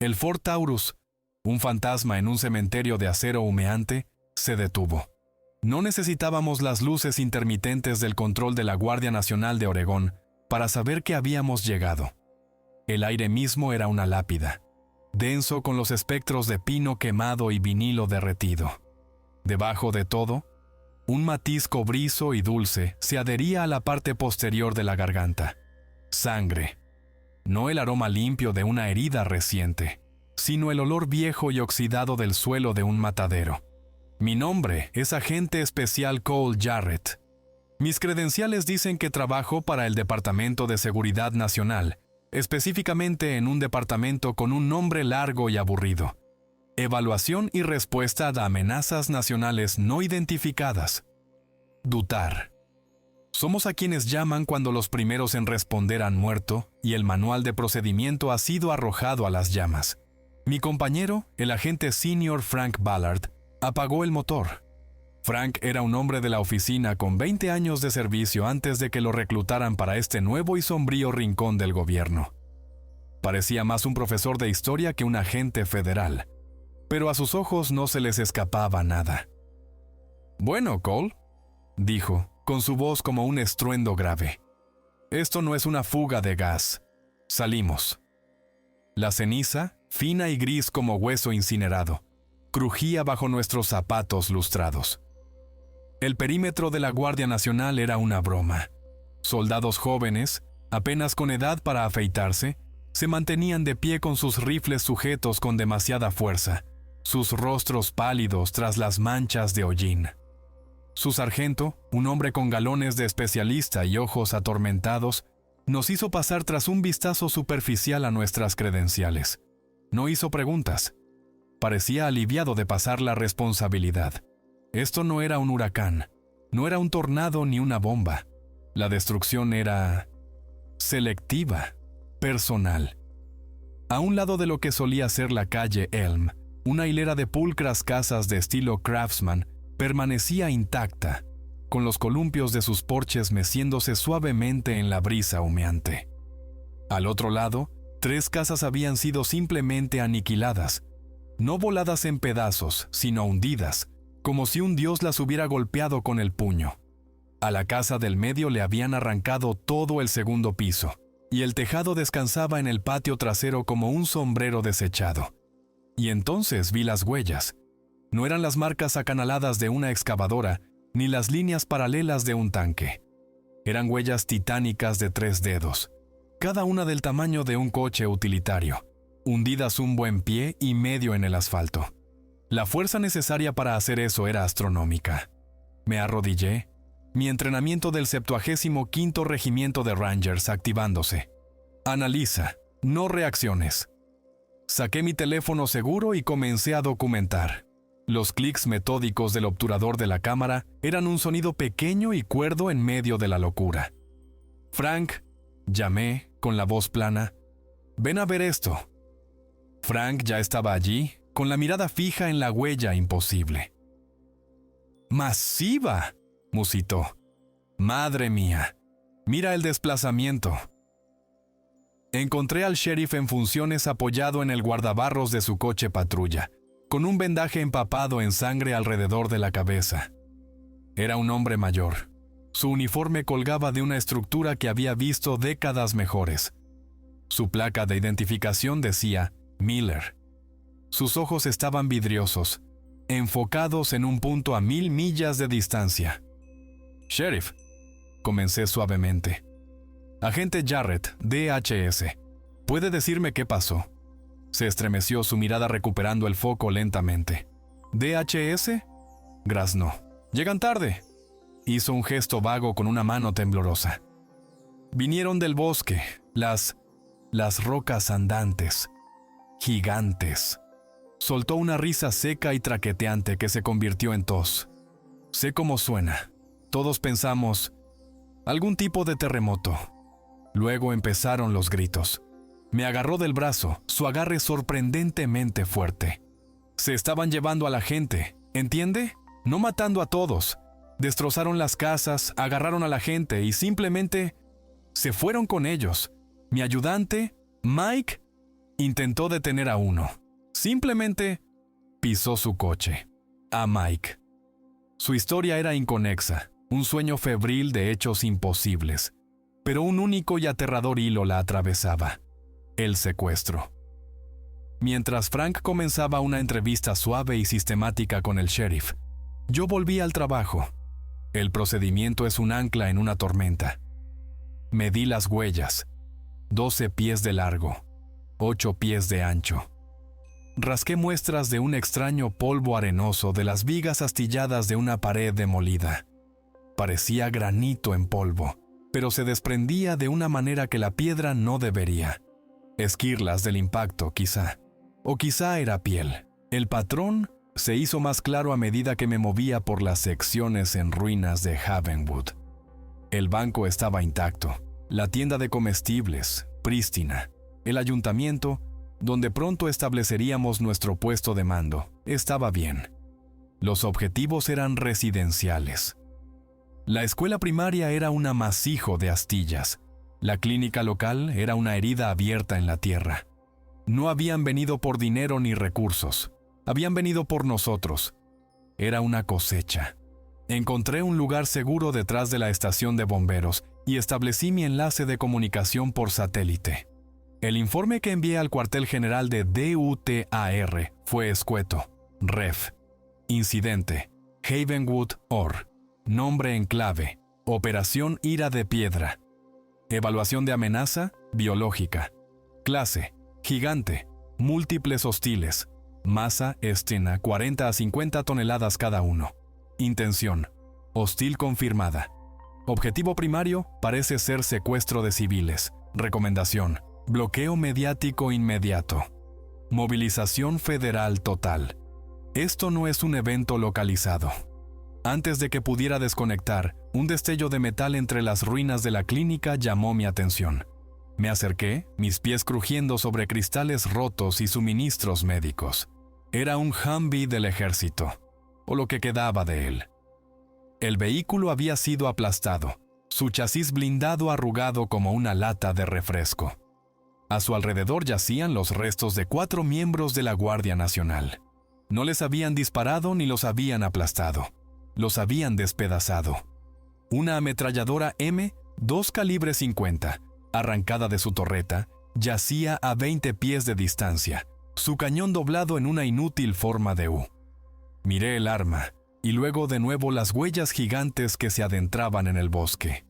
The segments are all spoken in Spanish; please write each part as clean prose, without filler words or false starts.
El Ford Taurus, un fantasma en un cementerio de acero humeante, se detuvo. No necesitábamos las luces intermitentes del control de la Guardia Nacional de Oregón para saber que habíamos llegado. El aire mismo era una lápida, denso con los espectros de pino quemado y vinilo derretido. Debajo de todo, un matiz cobrizo y dulce se adhería a la parte posterior de la garganta. Sangre. No el aroma limpio de una herida reciente, sino el olor viejo y oxidado del suelo de un matadero. Mi nombre es Agente Especial Cole Jarrett. Mis credenciales dicen que trabajo para el Departamento de Seguridad Nacional, específicamente en un departamento con un nombre largo y aburrido. Evaluación y respuesta a amenazas nacionales no identificadas. DUTAR. Somos a quienes llaman cuando los primeros en responder han muerto y el manual de procedimiento ha sido arrojado a las llamas. Mi compañero, el agente senior Frank Ballard, apagó el motor. Frank era un hombre de la oficina con 20 años de servicio antes de que lo reclutaran para este nuevo y sombrío rincón del gobierno. Parecía más un profesor de historia que un agente federal, pero a sus ojos no se les escapaba nada. «Bueno, Cole», dijo, con su voz como un estruendo grave. «Esto no es una fuga de gas. Salimos». La ceniza, fina y gris como hueso incinerado, crujía bajo nuestros zapatos lustrados. El perímetro de la Guardia Nacional era una broma. Soldados jóvenes, apenas con edad para afeitarse, se mantenían de pie con sus rifles sujetos con demasiada fuerza, sus rostros pálidos tras las manchas de hollín. Su sargento, un hombre con galones de especialista y ojos atormentados, nos hizo pasar tras un vistazo superficial a nuestras credenciales. No hizo preguntas. Parecía aliviado de pasar la responsabilidad. Esto no era un huracán, no era un tornado ni una bomba. La destrucción era selectiva, personal. A un lado de lo que solía ser la calle Elm, una hilera de pulcras casas de estilo Craftsman permanecía intacta, con los columpios de sus porches meciéndose suavemente en la brisa humeante. Al otro lado, 3 casas habían sido simplemente aniquiladas, no voladas en pedazos, sino hundidas, como si un dios las hubiera golpeado con el puño. A la casa del medio le habían arrancado todo el segundo piso, y el tejado descansaba en el patio trasero como un sombrero desechado. Y entonces vi las huellas. No eran las marcas acanaladas de una excavadora, ni las líneas paralelas de un tanque. Eran huellas titánicas de 3 dedos, cada una del tamaño de un coche utilitario, hundidas un buen pie y medio en el asfalto. La fuerza necesaria para hacer eso era astronómica. Me arrodillé, mi entrenamiento del 75º Regimiento de Rangers activándose. Analiza, no reacciones. Saqué mi teléfono seguro y comencé a documentar. Los clics metódicos del obturador de la cámara eran un sonido pequeño y cuerdo en medio de la locura. «Frank», llamé, con la voz plana, «ven a ver esto». Frank ya estaba allí, con la mirada fija en la huella imposible. «¡Masiva!», musitó. «Madre mía, mira el desplazamiento». Encontré al sheriff en funciones apoyado en el guardabarros de su coche patrulla, con un vendaje empapado en sangre alrededor de la cabeza. Era un hombre mayor. Su uniforme colgaba de una estructura que había visto décadas mejores. Su placa de identificación decía Miller. Sus ojos estaban vidriosos, enfocados en un punto a 1000 millas de distancia. «Sheriff», comencé suavemente. «Agente Jarrett, DHS, ¿puede decirme qué pasó?» Se estremeció, su mirada recuperando el foco lentamente. «¿DHS?» graznó. «Llegan tarde». Hizo un gesto vago con una mano temblorosa. «Vinieron del bosque, las rocas andantes, gigantes». Soltó una risa seca y traqueteante que se convirtió en tos. Sé cómo suena. Todos pensamos, algún tipo de terremoto. Luego empezaron los gritos. Me agarró del brazo, su agarre sorprendentemente fuerte. Se estaban llevando a la gente, ¿entiende? No matando a todos. Destrozaron las casas, agarraron a la gente y simplemente se fueron con ellos. Mi ayudante, Mike, Intentó detener a uno. Simplemente pisó su coche. A Mike. Su historia era inconexa, un sueño febril de hechos imposibles, pero un único y aterrador hilo la atravesaba: el secuestro. Mientras Frank comenzaba una entrevista suave y sistemática con el sheriff, yo volví al trabajo. El procedimiento es un ancla en una tormenta. Medí las huellas: 12 pies de largo, 8 pies de ancho. Rasqué muestras de un extraño polvo arenoso de las vigas astilladas de una pared demolida. Parecía granito en polvo, pero se desprendía de una manera que la piedra no debería. Esquirlas del impacto, quizá. O quizá era piel. El patrón se hizo más claro a medida que me movía por las secciones en ruinas de Havenwood. El banco estaba intacto, la tienda de comestibles, prístina. El ayuntamiento, donde pronto estableceríamos nuestro puesto de mando, estaba bien. Los objetivos eran residenciales. La escuela primaria era un amasijo de astillas. La clínica local era una herida abierta en la tierra. No habían venido por dinero ni recursos. Habían venido por nosotros. Era una cosecha. Encontré un lugar seguro detrás de la estación de bomberos y establecí mi enlace de comunicación por satélite. El informe que envié al cuartel general de DUTAR fue escueto. Ref. Incidente. Havenwood, OR. Nombre en clave. Operación Ira de Piedra. Evaluación de amenaza biológica. Clase: gigante. Múltiples hostiles. Masa escena 40 a 50 toneladas cada uno. Intención: hostil confirmada. Objetivo primario parece ser secuestro de civiles. Recomendación: bloqueo mediático inmediato. Movilización federal total. Esto no es un evento localizado. Antes de que pudiera desconectar, un destello de metal entre las ruinas de la clínica llamó mi atención. Me acerqué, mis pies crujiendo sobre cristales rotos y suministros médicos. Era un Humvee del ejército, o lo que quedaba de él. El vehículo había sido aplastado, su chasis blindado arrugado como una lata de refresco. A su alrededor yacían los restos de 4 miembros de la Guardia Nacional. No les habían disparado ni los habían aplastado. Los habían despedazado. Una ametralladora M2 calibre 50, arrancada de su torreta, yacía a 20 pies de distancia, su cañón doblado en una inútil forma de U. Miré el arma, y luego de nuevo las huellas gigantes que se adentraban en el bosque.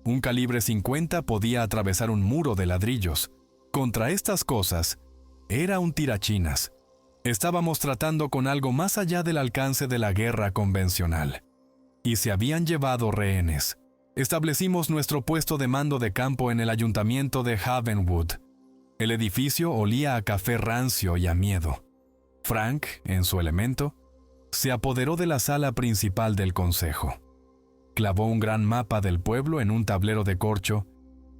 Un calibre 50 podía atravesar un muro de ladrillos. Contra estas cosas, era un tirachinas. Estábamos tratando con algo más allá del alcance de la guerra convencional. Y se habían llevado rehenes. Establecimos nuestro puesto de mando de campo en el ayuntamiento de Havenwood. El edificio olía a café rancio y a miedo. Frank, en su elemento, se apoderó de la sala principal del consejo. Clavó un gran mapa del pueblo en un tablero de corcho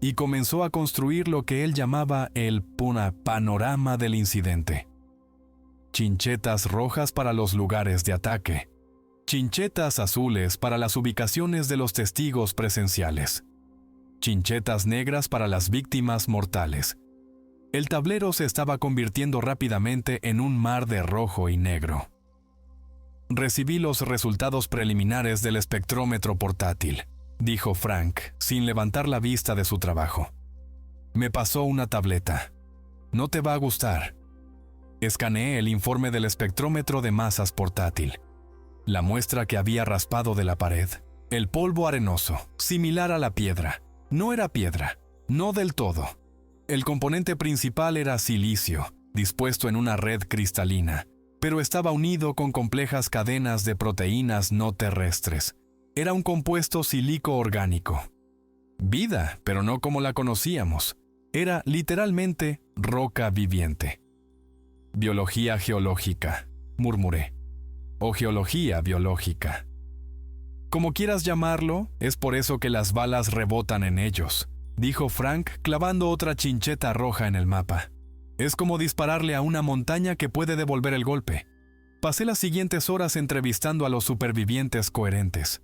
y comenzó a construir lo que él llamaba el panorama del incidente. Chinchetas rojas para los lugares de ataque. Chinchetas azules para las ubicaciones de los testigos presenciales. Chinchetas negras para las víctimas mortales. El tablero se estaba convirtiendo rápidamente en un mar de rojo y negro. Recibí los resultados preliminares del espectrómetro portátil, dijo Frank, sin levantar la vista de su trabajo. Me pasó una tableta. No te va a gustar. Escaneé el informe del espectrómetro de masas portátil. La muestra que había raspado de la pared. El polvo arenoso, similar a la piedra. No era piedra, no del todo. El componente principal era silicio, dispuesto en una red cristalina, pero estaba unido con complejas cadenas de proteínas no terrestres. Era un compuesto silíco orgánico. Vida, pero no como la conocíamos. Era literalmente roca viviente. Biología geológica, murmuré. O geología biológica. Como quieras llamarlo, es por eso que las balas rebotan en ellos, dijo Frank clavando otra chincheta roja en el mapa. Es como dispararle a una montaña que puede devolver el golpe. Pasé las siguientes horas entrevistando a los supervivientes coherentes.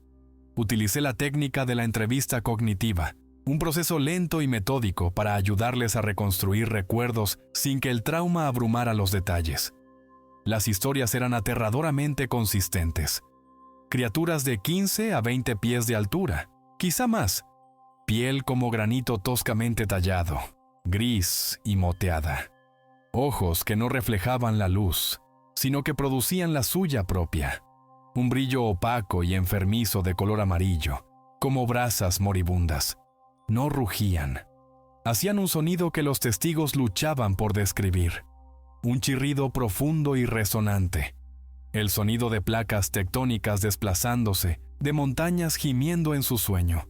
Utilicé la técnica de la entrevista cognitiva. Un proceso lento y metódico para ayudarles a reconstruir recuerdos sin que el trauma abrumara los detalles. Las historias eran aterradoramente consistentes. Criaturas de 15 a 20 pies de altura, quizá más. Piel como granito toscamente tallado, gris y moteada. Ojos que no reflejaban la luz, sino que producían la suya propia. Un brillo opaco y enfermizo de color amarillo, como brasas moribundas. No rugían. Hacían un sonido que los testigos luchaban por describir. Un chirrido profundo y resonante. El sonido de placas tectónicas desplazándose, de montañas gimiendo en su sueño.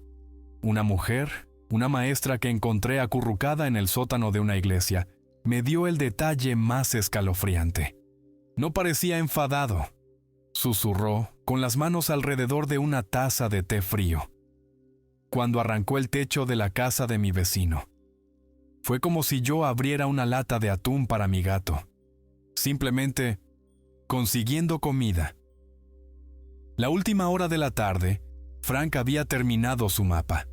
Una mujer, una maestra que encontré acurrucada en el sótano de una iglesia, me dio el detalle más escalofriante. No parecía enfadado. Susurró, con las manos alrededor de una taza de té frío. Cuando arrancó el techo de la casa de mi vecino. Fue como si yo abriera una lata de atún para mi gato. Simplemente consiguiendo comida. La última hora de la tarde, Frank había terminado su mapa.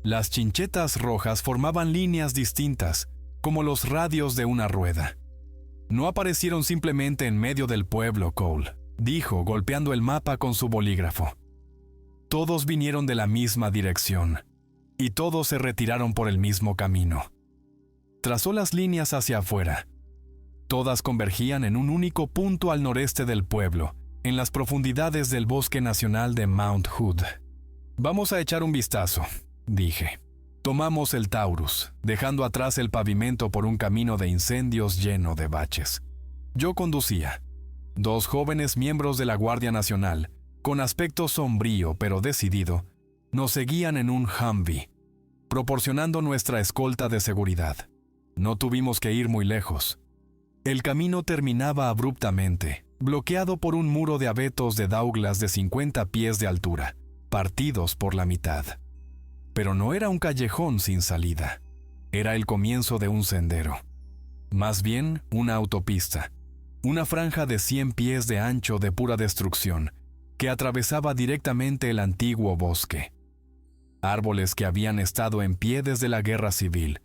Las chinchetas rojas formaban líneas distintas, como los radios de una rueda. No aparecieron simplemente en medio del pueblo, Cole, dijo, golpeando el mapa con su bolígrafo. Todos vinieron de la misma dirección, y todos se retiraron por el mismo camino. Trazó las líneas hacia afuera. Todas convergían en un único punto al noreste del pueblo, en las profundidades del Bosque Nacional de Mount Hood. Vamos a echar un vistazo, dije. Tomamos el Taurus, dejando atrás el pavimento por un camino de incendios lleno de baches. Yo conducía. 2 jóvenes miembros de la Guardia Nacional, con aspecto sombrío pero decidido, nos seguían en un Humvee, proporcionando nuestra escolta de seguridad. No tuvimos que ir muy lejos. El camino terminaba abruptamente, bloqueado por un muro de abetos de Douglas de 50 pies de altura, partidos por la mitad. Pero no era un callejón sin salida. Era el comienzo de un sendero. Más bien, una autopista. Una franja de 100 pies de ancho de pura destrucción, que atravesaba directamente el antiguo bosque. Árboles que habían estado en pie desde la guerra civil,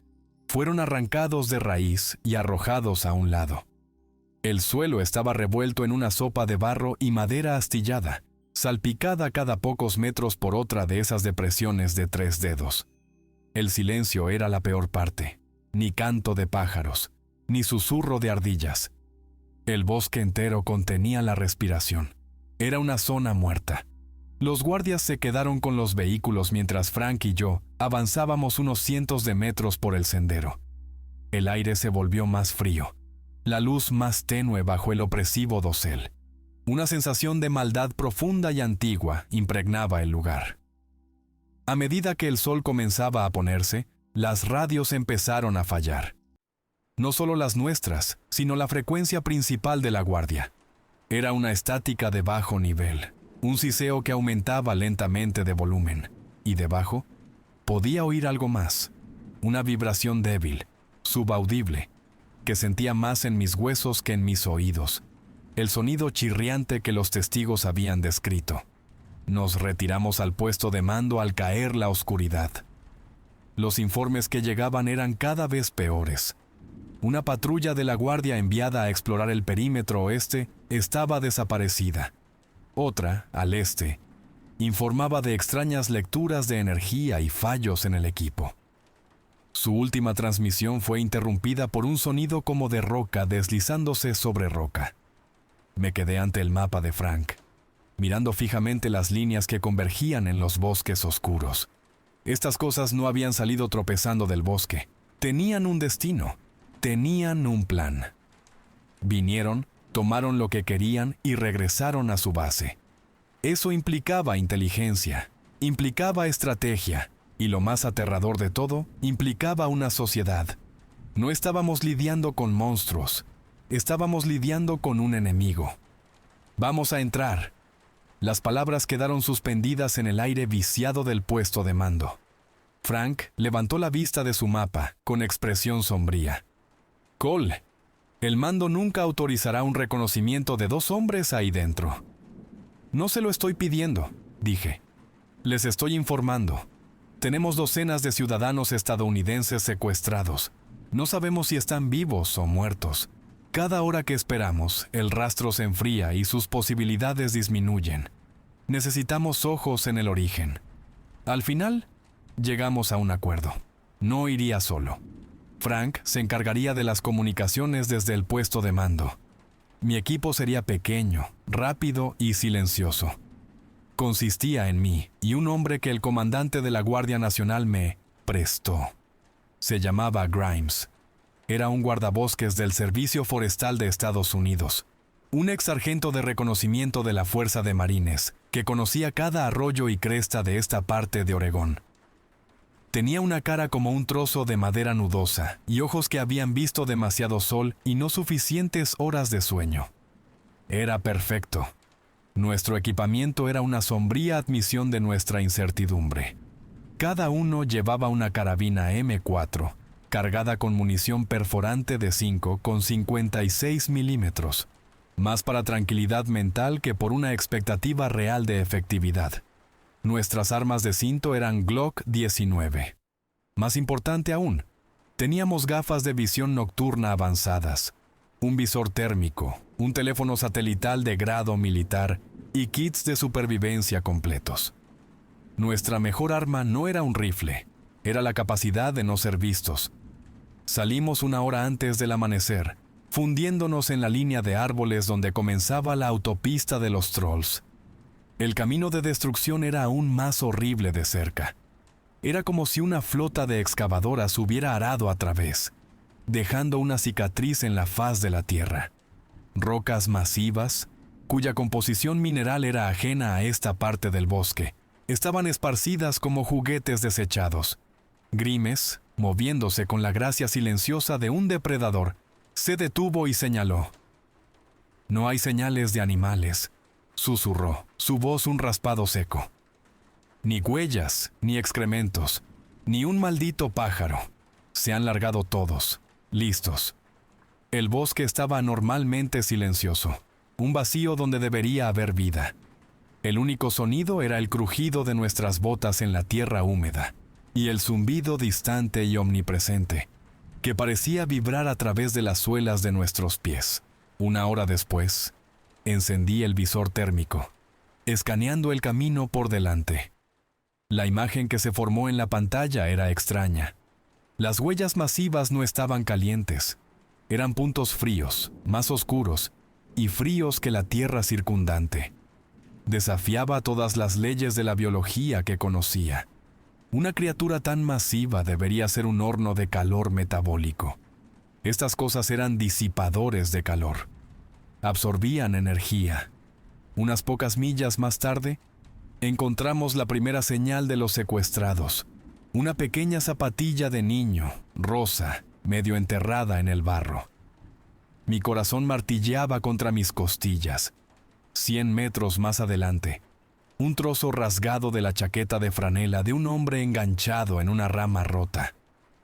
fueron arrancados de raíz y arrojados a un lado. El suelo estaba revuelto en una sopa de barro y madera astillada, salpicada cada pocos metros por otra de esas depresiones de 3 dedos. El silencio era la peor parte. Ni canto de pájaros, ni susurro de ardillas. El bosque entero contenía la respiración. Era una zona muerta. Los guardias se quedaron con los vehículos mientras Frank y yo avanzábamos unos cientos de metros por el sendero. El aire se volvió más frío, la luz más tenue bajo el opresivo dosel. Una sensación de maldad profunda y antigua impregnaba el lugar. A medida que el sol comenzaba a ponerse, las radios empezaron a fallar. No solo las nuestras, sino la frecuencia principal de la guardia. Era una estática de bajo nivel, un siseo que aumentaba lentamente de volumen, y debajo podía oír algo más, una vibración débil, subaudible, que sentía más en mis huesos que en mis oídos, el sonido chirriante que los testigos habían descrito. Nos retiramos al puesto de mando al caer la oscuridad. Los informes que llegaban eran cada vez peores. Una patrulla de la guardia enviada a explorar el perímetro oeste estaba desaparecida. Otra, al este, informaba de extrañas lecturas de energía y fallos en el equipo. Su última transmisión fue interrumpida por un sonido como de roca deslizándose sobre roca. Me quedé ante el mapa de Frank, mirando fijamente las líneas que convergían en los bosques oscuros. Estas cosas no habían salido tropezando del bosque. Tenían un destino. Tenían un plan. Vinieron, tomaron lo que querían y regresaron a su base. Eso implicaba inteligencia, implicaba estrategia, y lo más aterrador de todo, implicaba una sociedad. No estábamos lidiando con monstruos, estábamos lidiando con un enemigo. Vamos a entrar. Las palabras quedaron suspendidas en el aire viciado del puesto de mando. Frank levantó la vista de su mapa, con expresión sombría. Cole, el mando nunca autorizará un reconocimiento de 2 hombres ahí dentro. No se lo estoy pidiendo, dije. Les estoy informando. Tenemos docenas de ciudadanos estadounidenses secuestrados. No sabemos si están vivos o muertos. Cada hora que esperamos, el rastro se enfría y sus posibilidades disminuyen. Necesitamos ojos en el origen. Al final, llegamos a un acuerdo. No iría solo. Frank se encargaría de las comunicaciones desde el puesto de mando. Mi equipo sería pequeño, rápido y silencioso. Consistía en mí y un hombre que el comandante de la Guardia Nacional me prestó. Se llamaba Grimes. Era un guardabosques del Servicio Forestal de Estados Unidos, un ex sargento de reconocimiento de la Fuerza de Marines, que conocía cada arroyo y cresta de esta parte de Oregón. Tenía una cara como un trozo de madera nudosa y ojos que habían visto demasiado sol y no suficientes horas de sueño. Era perfecto. Nuestro equipamiento era una sombría admisión de nuestra incertidumbre. Cada uno llevaba una carabina M4, cargada con munición perforante de 5 con 56 milímetros, más para tranquilidad mental que por una expectativa real de efectividad. Nuestras armas de cinto eran Glock 19. Más importante aún, teníamos gafas de visión nocturna avanzadas, un visor térmico, un teléfono satelital de grado militar y kits de supervivencia completos. Nuestra mejor arma no era un rifle, era la capacidad de no ser vistos. Salimos una hora antes del amanecer, fundiéndonos en la línea de árboles donde comenzaba la autopista de los trolls. El camino de destrucción era aún más horrible de cerca. Era como si una flota de excavadoras hubiera arado a través, dejando una cicatriz en la faz de la tierra. Rocas masivas, cuya composición mineral era ajena a esta parte del bosque, estaban esparcidas como juguetes desechados. Grimes, moviéndose con la gracia silenciosa de un depredador, se detuvo y señaló. «No hay señales de animales», susurró, su voz un raspado seco. «Ni huellas, ni excrementos, ni un maldito pájaro. Se han largado todos, listos». El bosque estaba anormalmente silencioso, un vacío donde debería haber vida. El único sonido era el crujido de nuestras botas en la tierra húmeda y el zumbido distante y omnipresente, que parecía vibrar a través de las suelas de nuestros pies. Una hora después, encendí el visor térmico, escaneando el camino por delante. La imagen que se formó en la pantalla era extraña. Las huellas masivas no estaban calientes. Eran puntos fríos, más oscuros, y fríos que la tierra circundante. Desafiaba todas las leyes de la biología que conocía. Una criatura tan masiva debería ser un horno de calor metabólico. Estas cosas eran disipadores de calor. Absorbían energía. Unas pocas millas más tarde, encontramos la primera señal de los secuestrados. Una pequeña zapatilla de niño, rosa, medio enterrada en el barro. Mi corazón martilleaba contra mis costillas. 100 metros más adelante, un trozo rasgado de la chaqueta de franela de un hombre enganchado en una rama rota.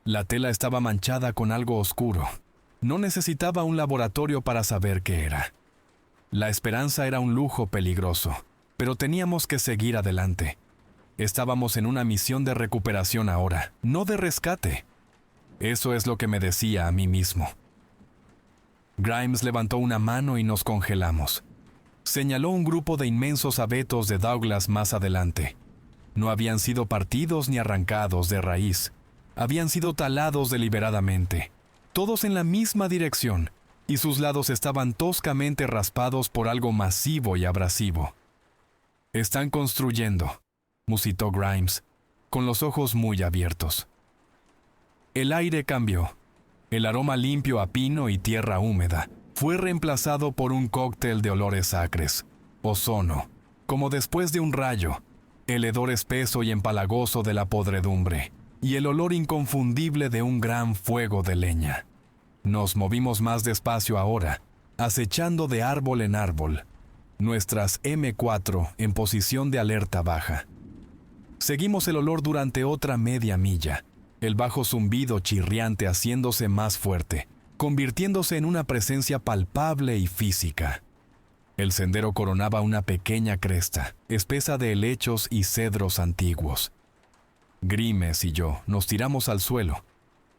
La tela estaba manchada con algo oscuro. No necesitaba un laboratorio para saber qué era. La esperanza era un lujo peligroso, pero teníamos que seguir adelante. Estábamos en una misión de recuperación ahora, no de rescate. Eso es lo que me decía a mí mismo. Grimes levantó una mano y nos congelamos. Señaló un grupo de inmensos abetos de Douglas más adelante. No habían sido partidos ni arrancados de raíz. Habían sido talados deliberadamente, todos en la misma dirección, y sus lados estaban toscamente raspados por algo masivo y abrasivo. «Están construyendo», musitó Grimes, con los ojos muy abiertos. El aire cambió. El aroma limpio a pino y tierra húmeda fue reemplazado por un cóctel de olores acres, ozono, como después de un rayo, el hedor espeso y empalagoso de la podredumbre, y el olor inconfundible de un gran fuego de leña. Nos movimos más despacio ahora, acechando de árbol en árbol, nuestras M4 en posición de alerta baja. Seguimos el olor durante otra media milla, el bajo zumbido chirriante haciéndose más fuerte, convirtiéndose en una presencia palpable y física. El sendero coronaba una pequeña cresta, espesa de helechos y cedros antiguos. Grimes y yo nos tiramos al suelo,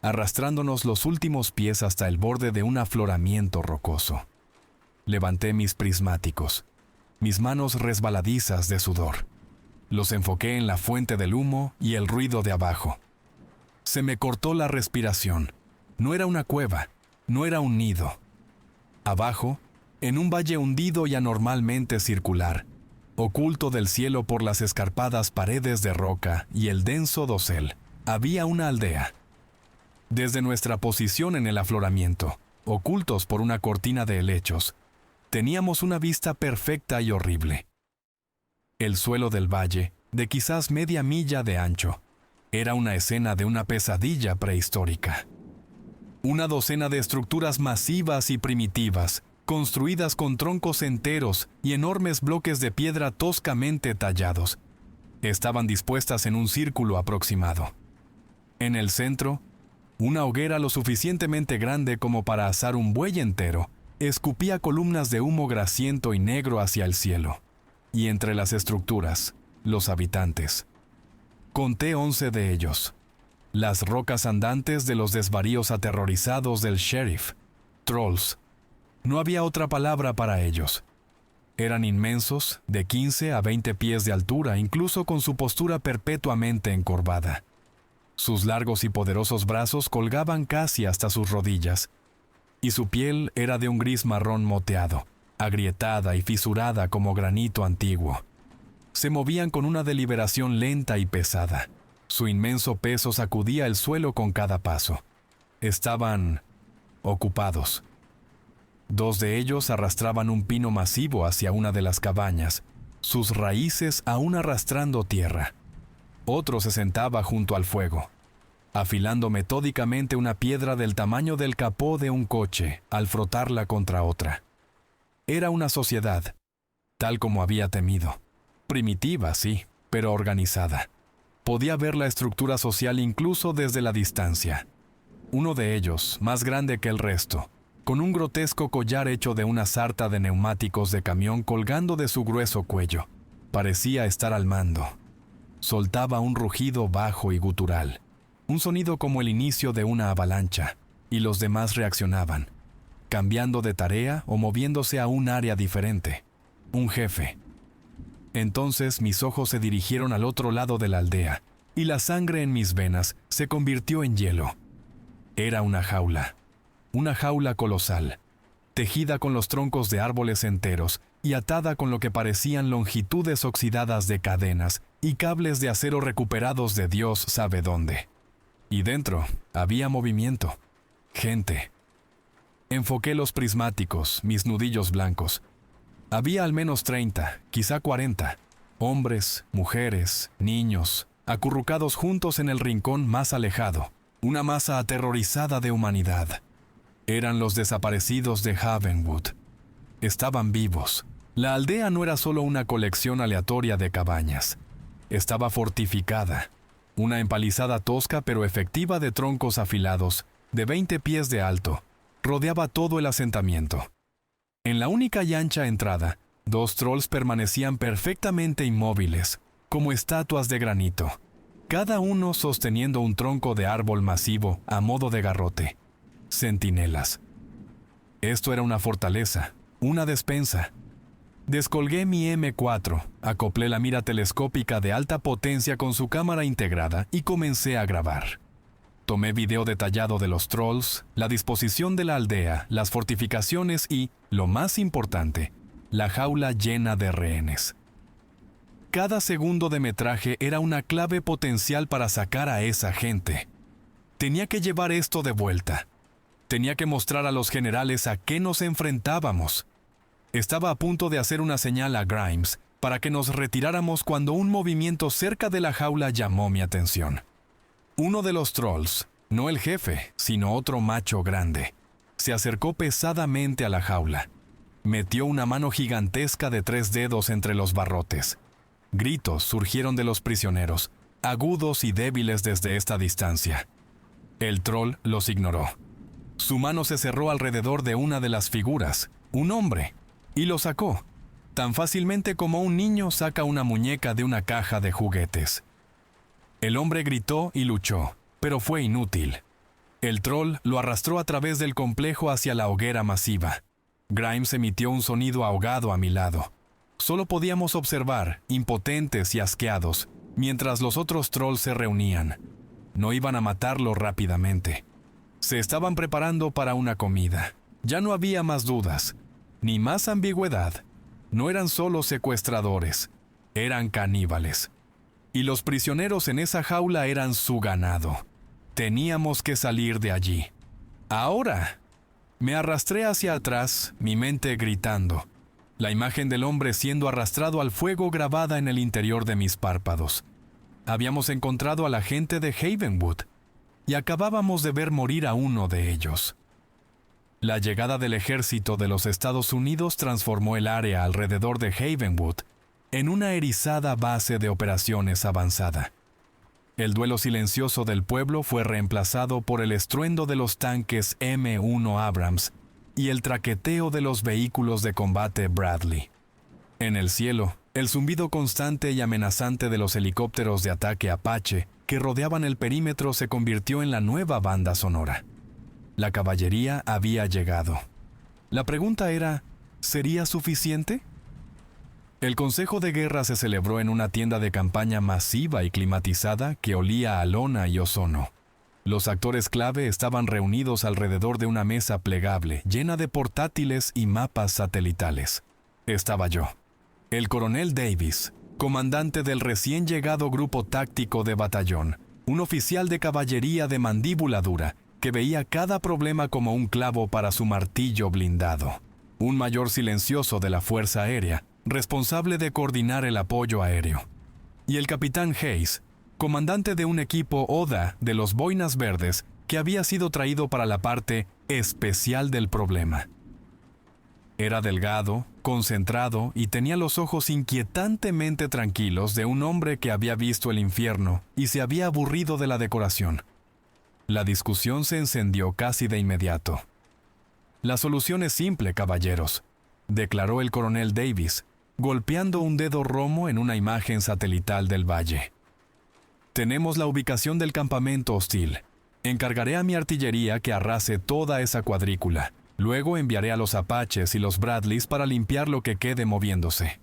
arrastrándonos los últimos pies hasta el borde de un afloramiento rocoso. Levanté mis prismáticos, mis manos resbaladizas de sudor. Los enfoqué en la fuente del humo y el ruido de abajo. Se me cortó la respiración. No era una cueva, no era un nido. Abajo, en un valle hundido y anormalmente circular, oculto del cielo por las escarpadas paredes de roca y el denso dosel, había una aldea. Desde nuestra posición en el afloramiento, ocultos por una cortina de helechos, teníamos una vista perfecta y horrible. El suelo del valle, de quizás media milla de ancho, era una escena de una pesadilla prehistórica. Una docena de estructuras masivas y primitivas, construidas con troncos enteros y enormes bloques de piedra toscamente tallados, estaban dispuestas en un círculo aproximado. En el centro, una hoguera lo suficientemente grande como para asar un buey entero, escupía columnas de humo grasiento y negro hacia el cielo. Y entre las estructuras, los habitantes. Conté 11 de ellos. Las rocas andantes de los desvaríos aterrorizados del sheriff. Trolls. No había otra palabra para ellos. Eran inmensos, de 15 a 20 pies de altura, incluso con su postura perpetuamente encorvada. Sus largos y poderosos brazos colgaban casi hasta sus rodillas, y su piel era de un gris marrón moteado, agrietada y fisurada como granito antiguo. Se movían con una deliberación lenta y pesada. Su inmenso peso sacudía el suelo con cada paso. Estaban ocupados. 2 de ellos arrastraban un pino masivo hacia una de las cabañas, sus raíces aún arrastrando tierra. Otro se sentaba junto al fuego, afilando metódicamente una piedra del tamaño del capó de un coche al frotarla contra otra. Era una sociedad, tal como había temido. Primitiva, sí, pero organizada. Podía ver la estructura social incluso desde la distancia. Uno de ellos, más grande que el resto, con un grotesco collar hecho de una sarta de neumáticos de camión colgando de su grueso cuello, parecía estar al mando. Soltaba un rugido bajo y gutural, un sonido como el inicio de una avalancha, y los demás reaccionaban, cambiando de tarea o moviéndose a un área diferente. Un jefe. Entonces mis ojos se dirigieron al otro lado de la aldea, y la sangre en mis venas se convirtió en hielo. Era una jaula colosal, tejida con los troncos de árboles enteros y atada con lo que parecían longitudes oxidadas de cadenas y cables de acero recuperados de Dios sabe dónde. Y dentro había movimiento, gente. Enfoqué los prismáticos, mis nudillos blancos. Había al menos 30, quizá 40, hombres, mujeres, niños, acurrucados juntos en el rincón más alejado, una masa aterrorizada de humanidad. Eran los desaparecidos de Havenwood. Estaban vivos. La aldea no era solo una colección aleatoria de cabañas. Estaba fortificada. Una empalizada tosca pero efectiva de troncos afilados, de 20 pies de alto, rodeaba todo el asentamiento. En la única y ancha entrada, 2 trolls permanecían perfectamente inmóviles, como estatuas de granito, cada uno sosteniendo un tronco de árbol masivo a modo de garrote. Centinelas. Esto era una fortaleza, una despensa. Descolgué mi M4, acoplé la mira telescópica de alta potencia con su cámara integrada y comencé a grabar. Tomé video detallado de los trolls, la disposición de la aldea, las fortificaciones y, lo más importante, la jaula llena de rehenes. Cada segundo de metraje era una clave potencial para sacar a esa gente. Tenía que llevar esto de vuelta. Tenía que mostrar a los generales a qué nos enfrentábamos. Estaba a punto de hacer una señal a Grimes para que nos retiráramos cuando un movimiento cerca de la jaula llamó mi atención. Uno de los trolls, no el jefe, sino otro macho grande, se acercó pesadamente a la jaula. Metió una mano gigantesca de 3 dedos entre los barrotes. Gritos surgieron de los prisioneros, agudos y débiles desde esta distancia. El troll los ignoró. Su mano se cerró alrededor de una de las figuras, un hombre, y lo sacó, tan fácilmente como un niño saca una muñeca de una caja de juguetes. El hombre gritó y luchó, pero fue inútil. El troll lo arrastró a través del complejo hacia la hoguera masiva. Grimes emitió un sonido ahogado a mi lado. Solo podíamos observar, impotentes y asqueados, mientras los otros trolls se reunían. No iban a matarlo rápidamente. Se estaban preparando para una comida. Ya no había más dudas, ni más ambigüedad. No eran solo secuestradores, eran caníbales. Y los prisioneros en esa jaula eran su ganado. Teníamos que salir de allí. ¡Ahora! Me arrastré hacia atrás, mi mente gritando. La imagen del hombre siendo arrastrado al fuego grabada en el interior de mis párpados. Habíamos encontrado a la gente de Havenwood y acabábamos de ver morir a uno de ellos. La llegada del ejército de los Estados Unidos transformó el área alrededor de Havenwood en una erizada base de operaciones avanzada. El duelo silencioso del pueblo fue reemplazado por el estruendo de los tanques M1 Abrams y el traqueteo de los vehículos de combate Bradley. En el cielo, el zumbido constante y amenazante de los helicópteros de ataque Apache que rodeaban el perímetro se convirtió en la nueva banda sonora. La caballería había llegado. La pregunta era, ¿sería suficiente? El Consejo de Guerra se celebró en una tienda de campaña masiva y climatizada que olía a lona y ozono. Los actores clave estaban reunidos alrededor de una mesa plegable, llena de portátiles y mapas satelitales. Estaba yo, el coronel Davis, comandante del recién llegado grupo táctico de batallón, un oficial de caballería de mandíbula dura, que veía cada problema como un clavo para su martillo blindado. Un mayor silencioso de la Fuerza Aérea, responsable de coordinar el apoyo aéreo. Y el capitán Hayes, comandante de un equipo ODA de los Boinas Verdes que había sido traído para la parte especial del problema. Era delgado, concentrado y tenía los ojos inquietantemente tranquilos de un hombre que había visto el infierno y se había aburrido de la decoración. La discusión se encendió casi de inmediato. La solución es simple, caballeros, declaró el coronel Davis, golpeando un dedo romo en una imagen satelital del valle. Tenemos la ubicación del campamento hostil. Encargaré a mi artillería que arrase toda esa cuadrícula. Luego enviaré a los Apaches y los Bradleys para limpiar lo que quede moviéndose.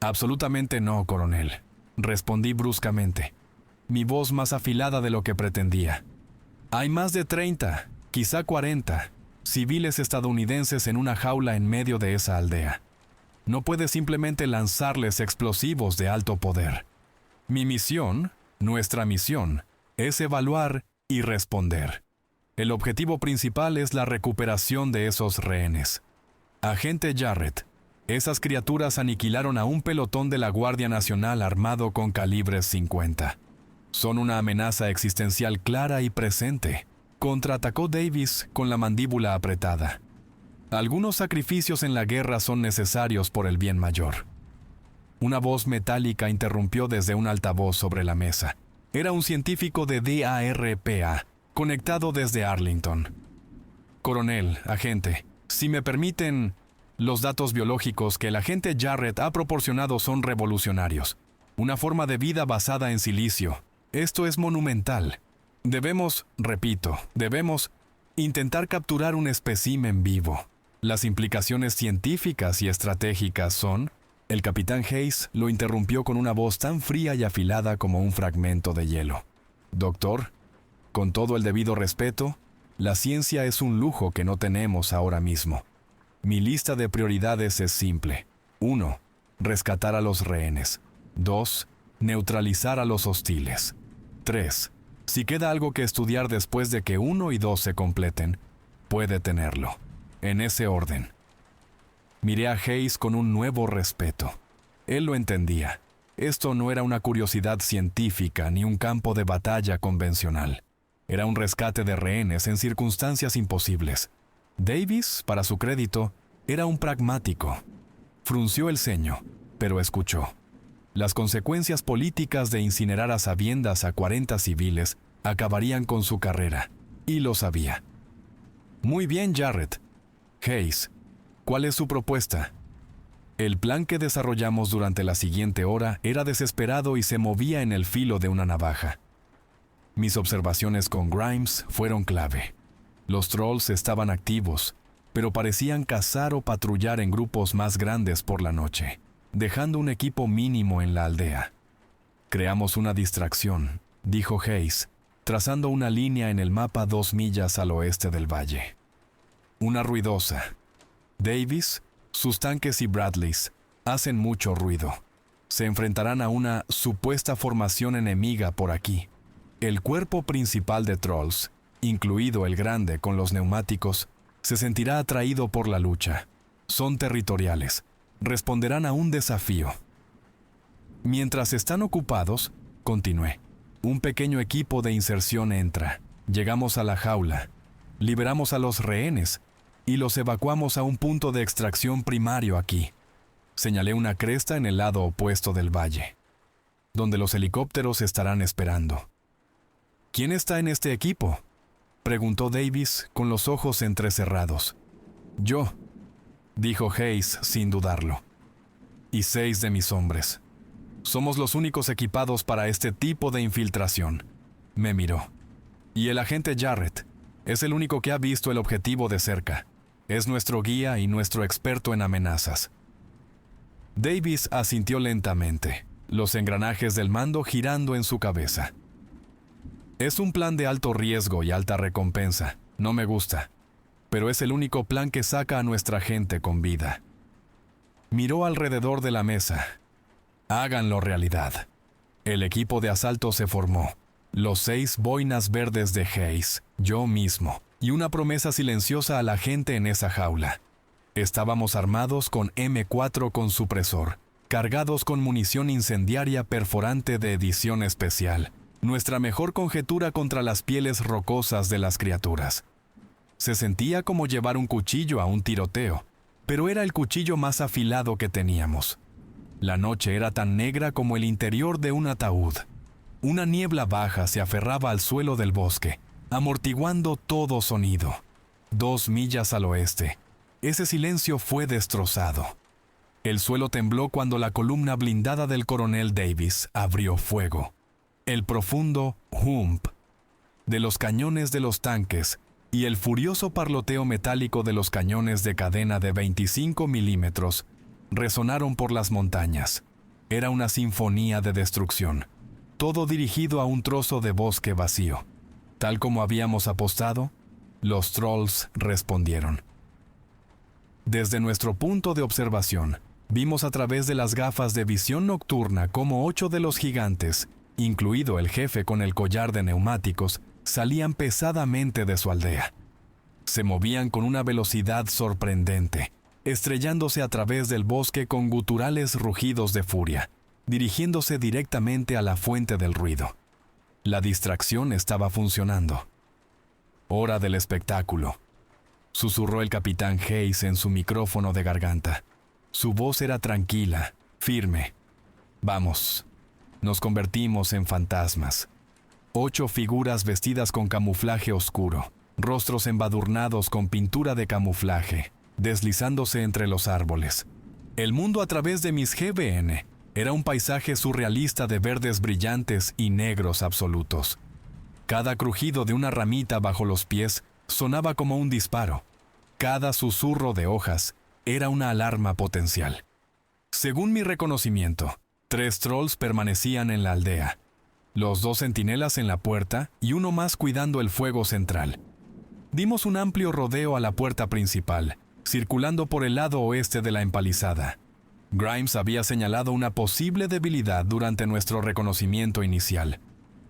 Absolutamente no, coronel, respondí bruscamente, mi voz más afilada de lo que pretendía. Hay más de 30, quizá 40, civiles estadounidenses en una jaula en medio de esa aldea. No puedes simplemente lanzarles explosivos de alto poder. Mi misión, nuestra misión, es evaluar y responder. El objetivo principal es la recuperación de esos rehenes. Agente Jarrett, esas criaturas aniquilaron a un pelotón de la Guardia Nacional armado con calibres 50. Son una amenaza existencial clara y presente, contraatacó Davis con la mandíbula apretada. Algunos sacrificios en la guerra son necesarios por el bien mayor. Una voz metálica interrumpió desde un altavoz sobre la mesa. Era un científico de DARPA, conectado desde Arlington. Coronel, agente, si me permiten, los datos biológicos que el agente Jarrett ha proporcionado son revolucionarios. Una forma de vida basada en silicio. Esto es monumental. Debemos intentar capturar un espécimen vivo. Las implicaciones científicas y estratégicas son... El capitán Hayes lo interrumpió con una voz tan fría y afilada como un fragmento de hielo. Doctor, con todo el debido respeto, la ciencia es un lujo que no tenemos ahora mismo. Mi lista de prioridades es simple. 1. Rescatar a los rehenes. 2. Neutralizar a los hostiles. 3. Si queda algo que estudiar después de que 1 y 2 se completen, puede tenerlo. En ese orden. Miré a Hayes con un nuevo respeto. Él lo entendía. Esto no era una curiosidad científica ni un campo de batalla convencional. Era un rescate de rehenes en circunstancias imposibles. Davis, para su crédito, era un pragmático. Frunció el ceño, pero escuchó. Las consecuencias políticas de incinerar a sabiendas a 40 civiles acabarían con su carrera, y lo sabía. Muy bien, Jarrett. Hayes, ¿cuál es su propuesta? El plan que desarrollamos durante la siguiente hora era desesperado y se movía en el filo de una navaja. Mis observaciones con Grimes fueron clave. Los trolls estaban activos, pero parecían cazar o patrullar en grupos más grandes por la noche, dejando un equipo mínimo en la aldea. Creamos una distracción, dijo Hayes, trazando una línea en el mapa 2 millas al oeste del valle. Una ruidosa. Davis, sus tanques y Bradleys hacen mucho ruido. Se enfrentarán a una supuesta formación enemiga por aquí. El cuerpo principal de trolls, incluido el grande con los neumáticos, se sentirá atraído por la lucha. Son territoriales. Responderán a un desafío. Mientras están ocupados, continué, un pequeño equipo de inserción entra. Llegamos a la jaula. Liberamos a los rehenes y los evacuamos a un punto de extracción primario aquí. Señalé una cresta en el lado opuesto del valle, donde los helicópteros estarán esperando. ¿Quién está en este equipo?, preguntó Davis con los ojos entrecerrados. Yo, dijo Hayes sin dudarlo. Y 6 de mis hombres. Somos los únicos equipados para este tipo de infiltración. Me miró. Y el agente Jarrett es el único que ha visto el objetivo de cerca. Es nuestro guía y nuestro experto en amenazas. Davis asintió lentamente, los engranajes del mando girando en su cabeza. Es un plan de alto riesgo y alta recompensa. No me gusta. Pero es el único plan que saca a nuestra gente con vida. Miró alrededor de la mesa. Háganlo realidad. El equipo de asalto se formó. Los 6 boinas verdes de Hayes, yo mismo, y una promesa silenciosa a la gente en esa jaula. Estábamos armados con M4 con supresor, cargados con munición incendiaria perforante de edición especial. Nuestra mejor conjetura contra las pieles rocosas de las criaturas. Se sentía como llevar un cuchillo a un tiroteo, pero era el cuchillo más afilado que teníamos. La noche era tan negra como el interior de un ataúd. Una niebla baja se aferraba al suelo del bosque, amortiguando todo sonido. 2 millas al oeste. Ese silencio fue destrozado. El suelo tembló cuando la columna blindada del coronel Davis abrió fuego. El profundo hump de los cañones de los tanques y el furioso parloteo metálico de los cañones de cadena de 25 milímetros resonaron por las montañas. Era una sinfonía de destrucción, todo dirigido a un trozo de bosque vacío. Tal como habíamos apostado, los trolls respondieron. Desde nuestro punto de observación, vimos a través de las gafas de visión nocturna cómo 8 de los gigantes, incluido el jefe con el collar de neumáticos, salían pesadamente de su aldea. Se movían con una velocidad sorprendente, estrellándose a través del bosque con guturales rugidos de furia, dirigiéndose directamente a la fuente del ruido. La distracción estaba funcionando. Hora del espectáculo, susurró el capitán Hayes en su micrófono de garganta. Su voz era tranquila, firme. Vamos. Nos convertimos en fantasmas. 8 figuras vestidas con camuflaje oscuro, rostros embadurnados con pintura de camuflaje, deslizándose entre los árboles. El mundo a través de mis GBN era un paisaje surrealista de verdes brillantes y negros absolutos. Cada crujido de una ramita bajo los pies sonaba como un disparo. Cada susurro de hojas era una alarma potencial. Según mi reconocimiento, 3 trolls permanecían en la aldea, los 2 centinelas en la puerta y uno más cuidando el fuego central. Dimos un amplio rodeo a la puerta principal, circulando por el lado oeste de la empalizada. Grimes había señalado una posible debilidad durante nuestro reconocimiento inicial.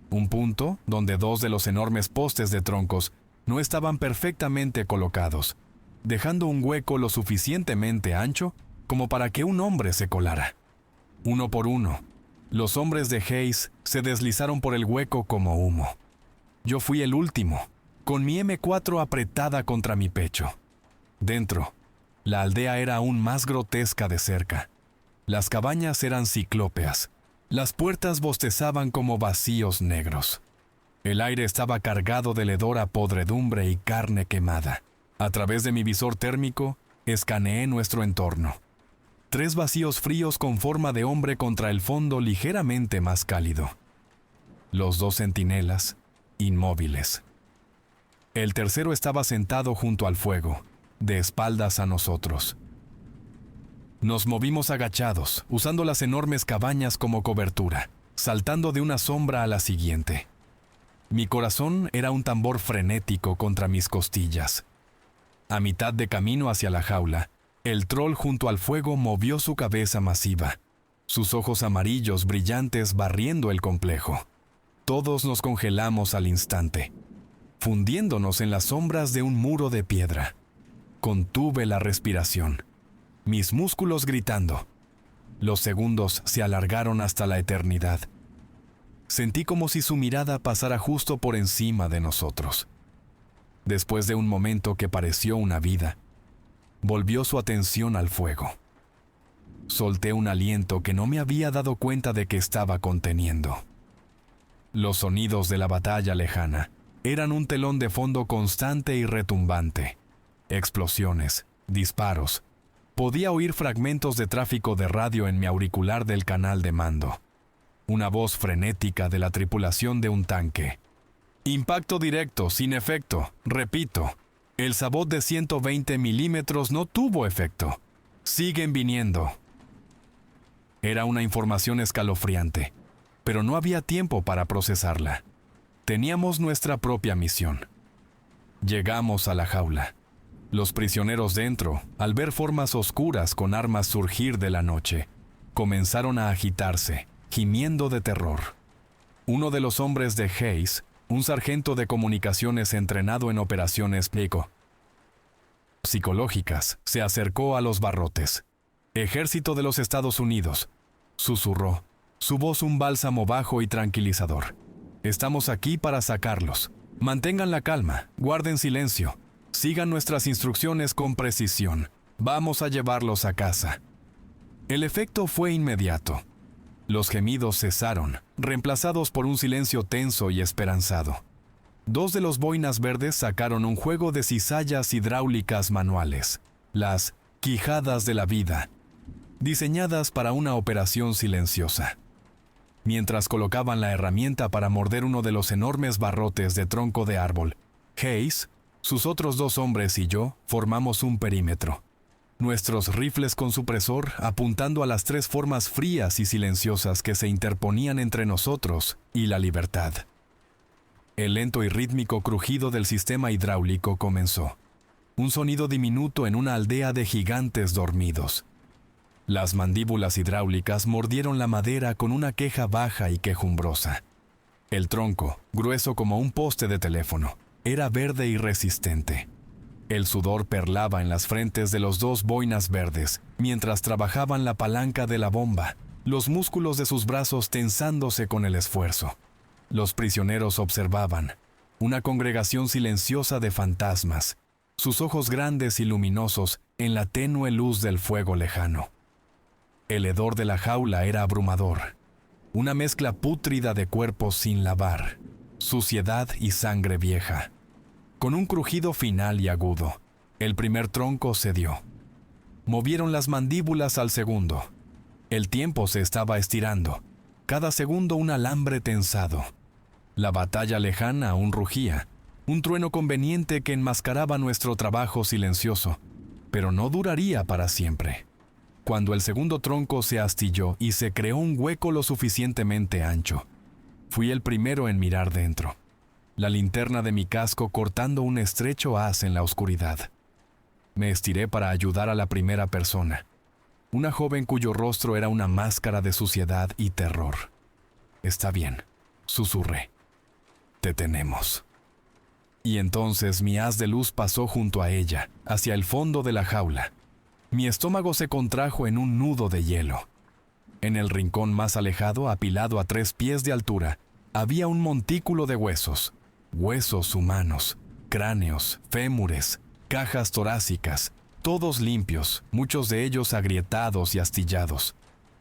Un punto donde 2 de los enormes postes de troncos no estaban perfectamente colocados, dejando un hueco lo suficientemente ancho como para que un hombre se colara. Uno por uno, los hombres de Hayes se deslizaron por el hueco como humo. Yo fui el último, con mi M4 apretada contra mi pecho. Dentro, la aldea era aún más grotesca de cerca. Las cabañas eran ciclópeas. Las puertas bostezaban como vacíos negros. El aire estaba cargado de hedor a podredumbre y carne quemada. A través de mi visor térmico, escaneé nuestro entorno. 3 vacíos fríos con forma de hombre contra el fondo ligeramente más cálido. Los 2 centinelas, inmóviles. El tercero estaba sentado junto al fuego, de espaldas a nosotros. Nos movimos agachados, usando las enormes cabañas como cobertura, saltando de una sombra a la siguiente. Mi corazón era un tambor frenético contra mis costillas. A mitad de camino hacia la jaula, el troll junto al fuego movió su cabeza masiva, sus ojos amarillos brillantes barriendo el complejo. Todos nos congelamos al instante, fundiéndonos en las sombras de un muro de piedra. Contuve la respiración, mis músculos gritando. Los segundos se alargaron hasta la eternidad. Sentí como si su mirada pasara justo por encima de nosotros. Después de un momento que pareció una vida, volvió su atención al fuego. Solté un aliento que no me había dado cuenta de que estaba conteniendo. Los sonidos de la batalla lejana eran un telón de fondo constante y retumbante. Explosiones, disparos. Podía oír fragmentos de tráfico de radio en mi auricular del canal de mando. Una voz frenética de la tripulación de un tanque. Impacto directo, sin efecto. Repito, el sabot de 120 milímetros no tuvo efecto. Siguen viniendo. Era una información escalofriante, pero no había tiempo para procesarla. Teníamos nuestra propia misión. Llegamos a la jaula. Los prisioneros dentro, al ver formas oscuras con armas surgir de la noche, comenzaron a agitarse, gimiendo de terror. Uno de los hombres de Hayes, un sargento de comunicaciones entrenado en operaciones psicológicas, se acercó a los barrotes. «Ejército de los Estados Unidos», susurró, su voz un bálsamo bajo y tranquilizador. «Estamos aquí para sacarlos. Mantengan la calma, guarden silencio, sigan nuestras instrucciones con precisión. Vamos a llevarlos a casa». El efecto fue inmediato. Los gemidos cesaron, reemplazados por un silencio tenso y esperanzado. 2 de los boinas verdes sacaron un juego de cizallas hidráulicas manuales, las quijadas de la vida, diseñadas para una operación silenciosa. Mientras colocaban la herramienta para morder uno de los enormes barrotes de tronco de árbol, Hayes, sus otros 2 hombres y yo formamos un perímetro. Nuestros rifles con supresor apuntando a las 3 formas frías y silenciosas que se interponían entre nosotros y la libertad. El lento y rítmico crujido del sistema hidráulico comenzó. Un sonido diminuto en una aldea de gigantes dormidos. Las mandíbulas hidráulicas mordieron la madera con una queja baja y quejumbrosa. El tronco, grueso como un poste de teléfono, era verde y resistente. El sudor perlaba en las frentes de los 2 boinas verdes, mientras trabajaban la palanca de la bomba, los músculos de sus brazos tensándose con el esfuerzo. Los prisioneros observaban, una congregación silenciosa de fantasmas, sus ojos grandes y luminosos en la tenue luz del fuego lejano. El hedor de la jaula era abrumador, una mezcla pútrida de cuerpos sin lavar, suciedad y sangre vieja. Con un crujido final y agudo, el primer tronco cedió. Movieron las mandíbulas al segundo. El tiempo se estaba estirando, cada segundo un alambre tensado. La batalla lejana aún rugía, un trueno conveniente que enmascaraba nuestro trabajo silencioso, pero no duraría para siempre. Cuando el segundo tronco se astilló y se creó un hueco lo suficientemente ancho, fui el primero en mirar dentro. La linterna de mi casco cortando un estrecho haz en la oscuridad. Me estiré para ayudar a la primera persona, una joven cuyo rostro era una máscara de suciedad y terror. «Está bien», susurré. «Te tenemos». Y entonces mi haz de luz pasó junto a ella, hacia el fondo de la jaula. Mi estómago se contrajo en un nudo de hielo. En el rincón más alejado, apilado a 3 pies de altura, había un montículo de huesos. Huesos humanos, cráneos, fémures, cajas torácicas, todos limpios, muchos de ellos agrietados y astillados.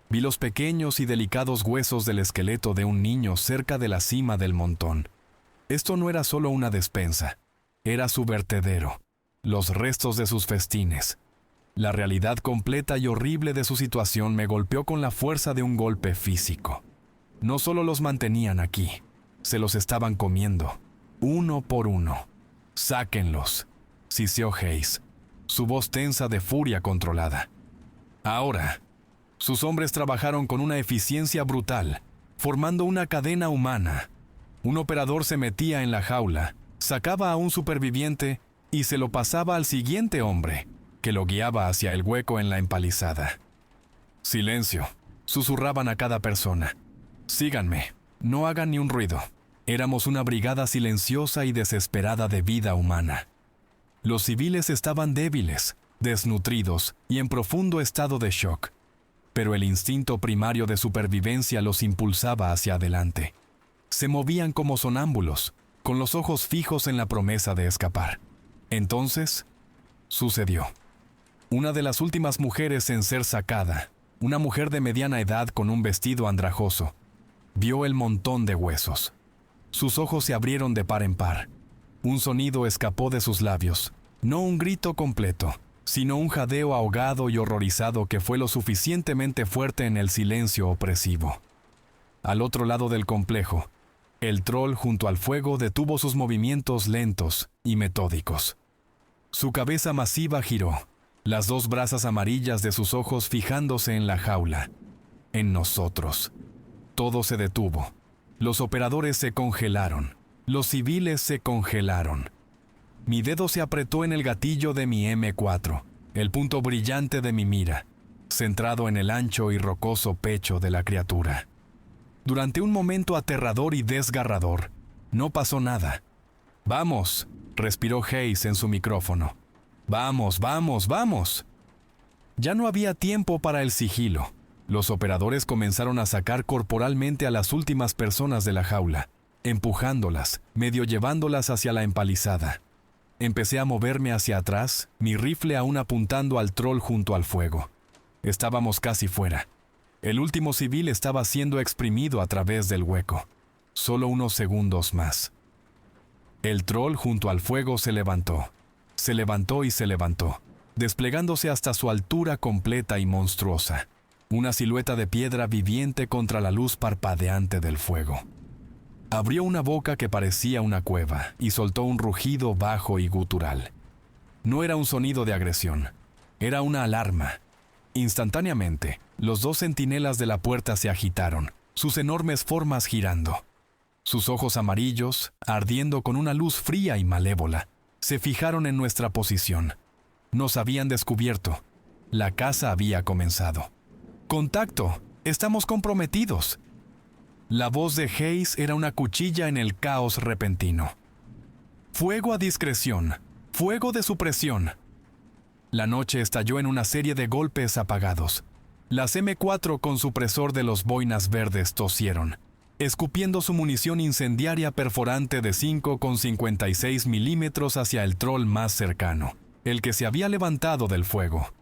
Vi los pequeños y delicados huesos del esqueleto de un niño cerca de la cima del montón. Esto no era solo una despensa, era su vertedero, los restos de sus festines. La realidad completa y horrible de su situación me golpeó con la fuerza de un golpe físico. No solo los mantenían aquí, se los estaban comiendo, uno por uno. «Sáquenlos», siseó Hayes, su voz tensa de furia controlada. Ahora, sus hombres trabajaron con una eficiencia brutal, formando una cadena humana. Un operador se metía en la jaula, sacaba a un superviviente y se lo pasaba al siguiente hombre, que lo guiaba hacia el hueco en la empalizada. «Silencio», susurraban a cada persona. «Síganme, no hagan ni un ruido». Éramos una brigada silenciosa y desesperada de vida humana. Los civiles estaban débiles, desnutridos y en profundo estado de shock, pero el instinto primario de supervivencia los impulsaba hacia adelante. Se movían como sonámbulos, con los ojos fijos en la promesa de escapar. Entonces, sucedió. Una de las últimas mujeres en ser sacada, una mujer de mediana edad con un vestido andrajoso, vio el montón de huesos. Sus ojos se abrieron de par en par. Un sonido escapó de sus labios, no un grito completo, sino un jadeo ahogado y horrorizado que fue lo suficientemente fuerte en el silencio opresivo. Al otro lado del complejo, el troll junto al fuego detuvo sus movimientos lentos y metódicos. Su cabeza masiva giró, las dos brasas amarillas de sus ojos fijándose en la jaula, en nosotros. Todo se detuvo. Los operadores se congelaron. Los civiles se congelaron. Mi dedo se apretó en el gatillo de mi M4, el punto brillante de mi mira, centrado en el ancho y rocoso pecho de la criatura. Durante un momento aterrador y desgarrador, no pasó nada. «Vamos», respiró Hayes en su micrófono. «Vamos, vamos, vamos». Ya no había tiempo para el sigilo. Los operadores comenzaron a sacar corporalmente a las últimas personas de la jaula, empujándolas, medio llevándolas hacia la empalizada. Empecé a moverme hacia atrás, mi rifle aún apuntando al troll junto al fuego. Estábamos casi fuera. El último civil estaba siendo exprimido a través del hueco. Solo unos segundos más. El troll junto al fuego se levantó y se levantó, desplegándose hasta su altura completa y monstruosa. Una silueta de piedra viviente contra la luz parpadeante del fuego. Abrió una boca que parecía una cueva y soltó un rugido bajo y gutural. No era un sonido de agresión, era una alarma. Instantáneamente, los dos centinelas de la puerta se agitaron, sus enormes formas girando. Sus ojos amarillos, ardiendo con una luz fría y malévola, se fijaron en nuestra posición. Nos habían descubierto. La caza había comenzado. «¡Contacto! ¡Estamos comprometidos!». La voz de Hayes era una cuchilla en el caos repentino. «Fuego a discreción. Fuego de supresión». La noche estalló en una serie de golpes apagados. Las M4 con supresor de los boinas verdes tosieron, escupiendo su munición incendiaria perforante de 5,56 milímetros hacia el troll más cercano, el que se había levantado del fuego.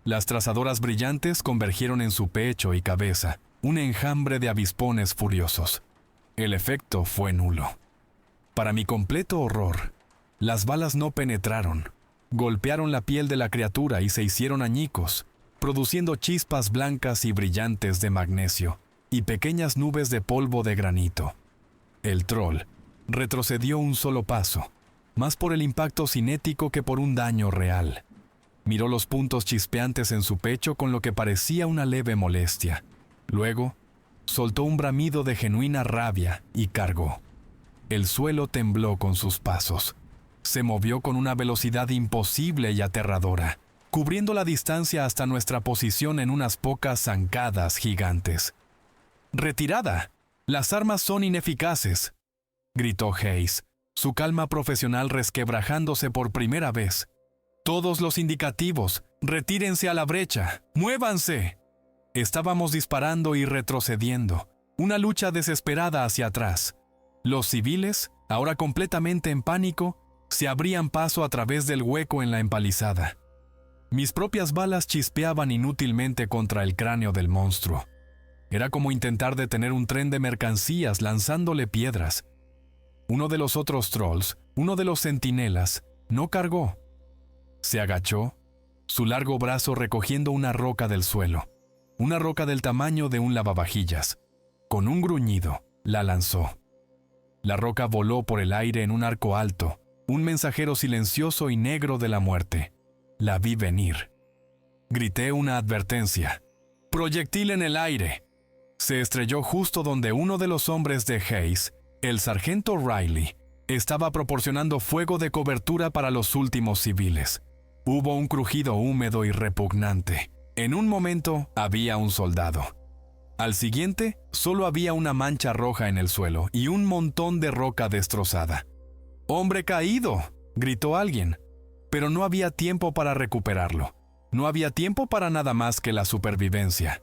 Las trazadoras brillantes convergieron en su pecho y cabeza, un enjambre de avispones furiosos. El efecto fue nulo. Para mi completo horror, las balas no penetraron. Golpearon la piel de la criatura y se hicieron añicos, produciendo chispas blancas y brillantes de magnesio y pequeñas nubes de polvo de granito. El troll retrocedió un solo paso, más por el impacto cinético que por un daño real. Miró los puntos chispeantes en su pecho con lo que parecía una leve molestia. Luego, soltó un bramido de genuina rabia y cargó. El suelo tembló con sus pasos. Se movió con una velocidad imposible y aterradora, cubriendo la distancia hasta nuestra posición en unas pocas zancadas gigantes. «¡Retirada! ¡Las armas son ineficaces!», gritó Hayes, su calma profesional resquebrajándose por primera vez. «Todos los indicativos, retírense a la brecha, muévanse». Estábamos disparando y retrocediendo, una lucha desesperada hacia atrás. Los civiles, ahora completamente en pánico, se abrían paso a través del hueco en la empalizada. Mis propias balas chispeaban inútilmente contra el cráneo del monstruo. Era como intentar detener un tren de mercancías lanzándole piedras. Uno de los otros trolls, uno de los centinelas, no cargó. Se agachó, su largo brazo recogiendo una roca del suelo, una roca del tamaño de un lavavajillas. Con un gruñido, la lanzó. La roca voló por el aire en un arco alto, un mensajero silencioso y negro de la muerte. La vi venir. Grité una advertencia. ¡Proyectil en el aire! Se estrelló justo donde uno de los hombres de Hayes, el sargento Riley, estaba proporcionando fuego de cobertura para los últimos civiles. Hubo un crujido húmedo y repugnante. En un momento había un soldado. Al siguiente, solo había una mancha roja en el suelo y un montón de roca destrozada. ¡Hombre caído!, gritó alguien. Pero no había tiempo para recuperarlo. No había tiempo para nada más que la supervivencia.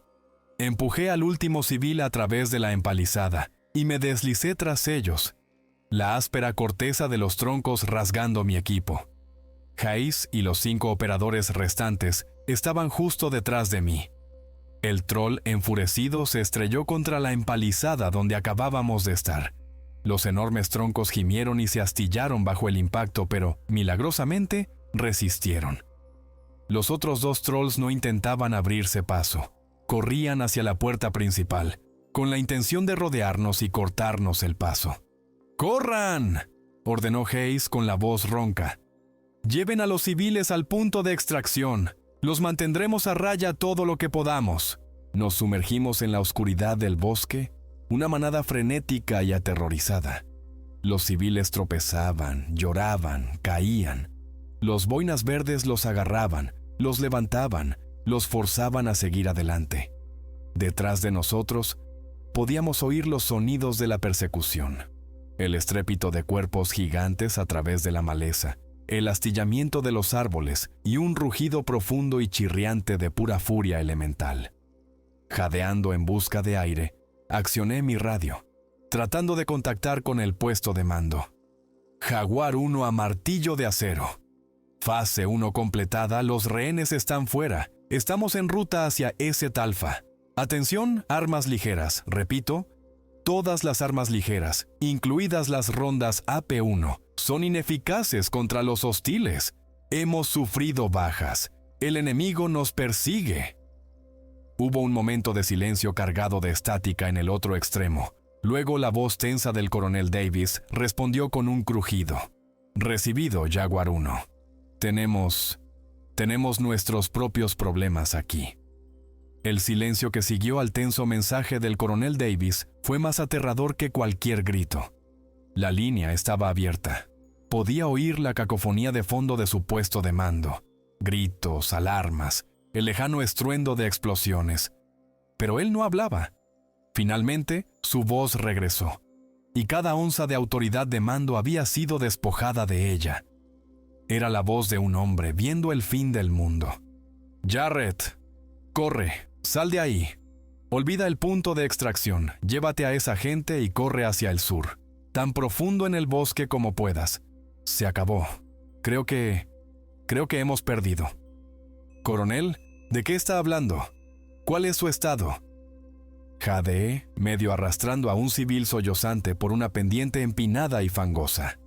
Empujé al último civil a través de la empalizada y me deslicé tras ellos, la áspera corteza de los troncos rasgando mi equipo. Hayes y los 5 operadores restantes estaban justo detrás de mí. El troll enfurecido se estrelló contra la empalizada donde acabábamos de estar. Los enormes troncos gimieron y se astillaron bajo el impacto, pero, milagrosamente, resistieron. Los otros 2 trolls no intentaban abrirse paso. Corrían hacia la puerta principal, con la intención de rodearnos y cortarnos el paso. ¡Corran!, ordenó Hayes con la voz ronca. «Lleven a los civiles al punto de extracción. Los mantendremos a raya todo lo que podamos». Nos sumergimos en la oscuridad del bosque, una manada frenética y aterrorizada. Los civiles tropezaban, lloraban, caían. Los boinas verdes los agarraban, los levantaban, los forzaban a seguir adelante. Detrás de nosotros, podíamos oír los sonidos de la persecución. El estrépito de cuerpos gigantes a través de la maleza, el astillamiento de los árboles y un rugido profundo y chirriante de pura furia elemental. Jadeando en busca de aire, accioné mi radio, tratando de contactar con el puesto de mando. Jaguar 1 a martillo de acero. Fase 1 completada, los rehenes están fuera. Estamos en ruta hacia S-Talfa. Atención, armas ligeras. Repito, todas las armas ligeras, incluidas las rondas AP-1, son ineficaces contra los hostiles. Hemos sufrido bajas. El enemigo nos persigue. Hubo un momento de silencio cargado de estática en el otro extremo. Luego la voz tensa del coronel Davis respondió con un crujido. Recibido, Jaguar 1. Tenemos nuestros propios problemas aquí. El silencio que siguió al tenso mensaje del coronel Davis fue más aterrador que cualquier grito. La línea estaba abierta. Podía oír la cacofonía de fondo de su puesto de mando. Gritos, alarmas, el lejano estruendo de explosiones. Pero él no hablaba. Finalmente, su voz regresó, y cada onza de autoridad de mando había sido despojada de ella. Era la voz de un hombre viendo el fin del mundo. «Jarrett, corre, sal de ahí. Olvida el punto de extracción, llévate a esa gente y corre hacia el sur, tan profundo en el bosque como puedas. Se acabó. Creo que hemos perdido». «Coronel, ¿de qué está hablando? ¿Cuál es su estado?» Jadeé, medio arrastrando a un civil sollozante por una pendiente empinada y fangosa.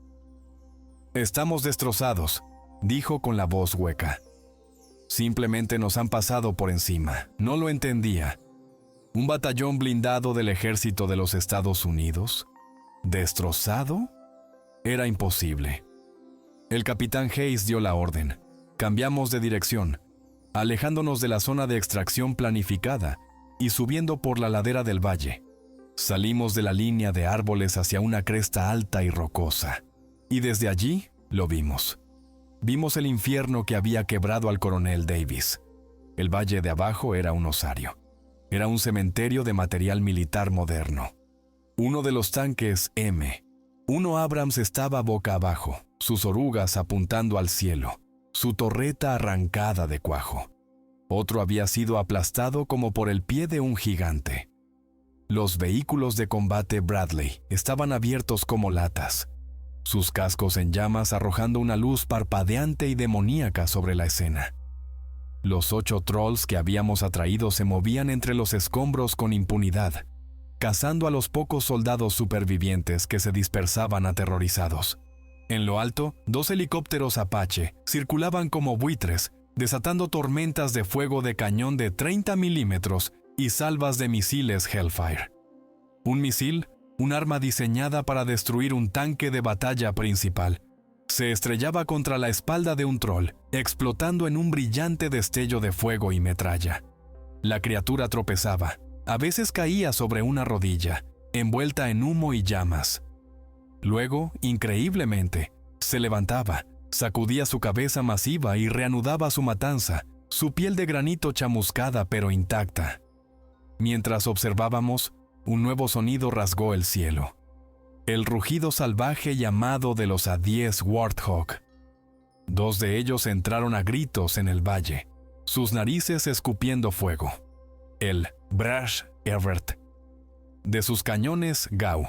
«Estamos destrozados», dijo con la voz hueca. «Simplemente nos han pasado por encima. No lo entendía. ¿Un batallón blindado del ejército de los Estados Unidos? ¿Destrozado? Era imposible». El capitán Hayes dio la orden. Cambiamos de dirección, alejándonos de la zona de extracción planificada y subiendo por la ladera del valle. Salimos de la línea de árboles hacia una cresta alta y rocosa. Y desde allí lo vimos. Vimos el infierno que había quebrado al coronel Davis. El valle de abajo era un osario. Era un cementerio de material militar moderno. Uno de los tanques M1 Abrams estaba boca abajo, sus orugas apuntando al cielo, su torreta arrancada de cuajo. Otro había sido aplastado como por el pie de un gigante. Los vehículos de combate Bradley estaban abiertos como latas, sus cascos en llamas arrojando una luz parpadeante y demoníaca sobre la escena. Los 8 trolls que habíamos atraído se movían entre los escombros con impunidad, cazando a los pocos soldados supervivientes que se dispersaban aterrorizados. En lo alto, 2 helicópteros Apache circulaban como buitres, desatando tormentas de fuego de cañón de 30 milímetros y salvas de misiles Hellfire. Un misil, un arma diseñada para destruir un tanque de batalla principal, se estrellaba contra la espalda de un troll, explotando en un brillante destello de fuego y metralla. La criatura tropezaba, a veces caía sobre una rodilla, envuelta en humo y llamas. Luego, increíblemente, se levantaba, sacudía su cabeza masiva y reanudaba su matanza, su piel de granito chamuscada pero intacta. Mientras observábamos, un nuevo sonido rasgó el cielo. El rugido salvaje llamado de los A-10 Warthog. 2 de ellos entraron a gritos en el valle, sus narices escupiendo fuego. El Brash Evert. De sus cañones, Gau.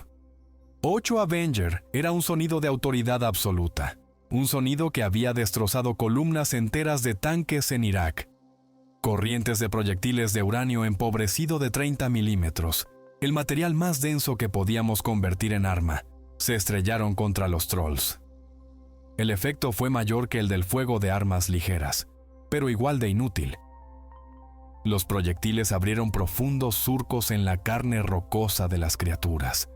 8 Avenger era un sonido de autoridad absoluta, un sonido que había destrozado columnas enteras de tanques en Irak. Corrientes de proyectiles de uranio empobrecido de 30 milímetros, el material más denso que podíamos convertir en arma, se estrellaron contra los trolls. El efecto fue mayor que el del fuego de armas ligeras, pero igual de inútil. Los proyectiles abrieron profundos surcos en la carne rocosa de las criaturas,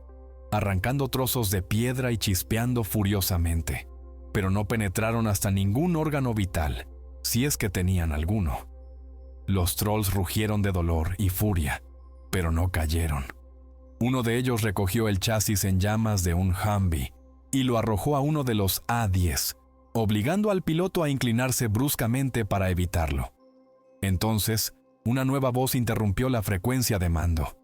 arrancando trozos de piedra y chispeando furiosamente, pero no penetraron hasta ningún órgano vital, si es que tenían alguno. Los trolls rugieron de dolor y furia, pero no cayeron. Uno de ellos recogió el chasis en llamas de un Humvee y lo arrojó a uno de los A-10, obligando al piloto a inclinarse bruscamente para evitarlo. Entonces, una nueva voz interrumpió la frecuencia de mando.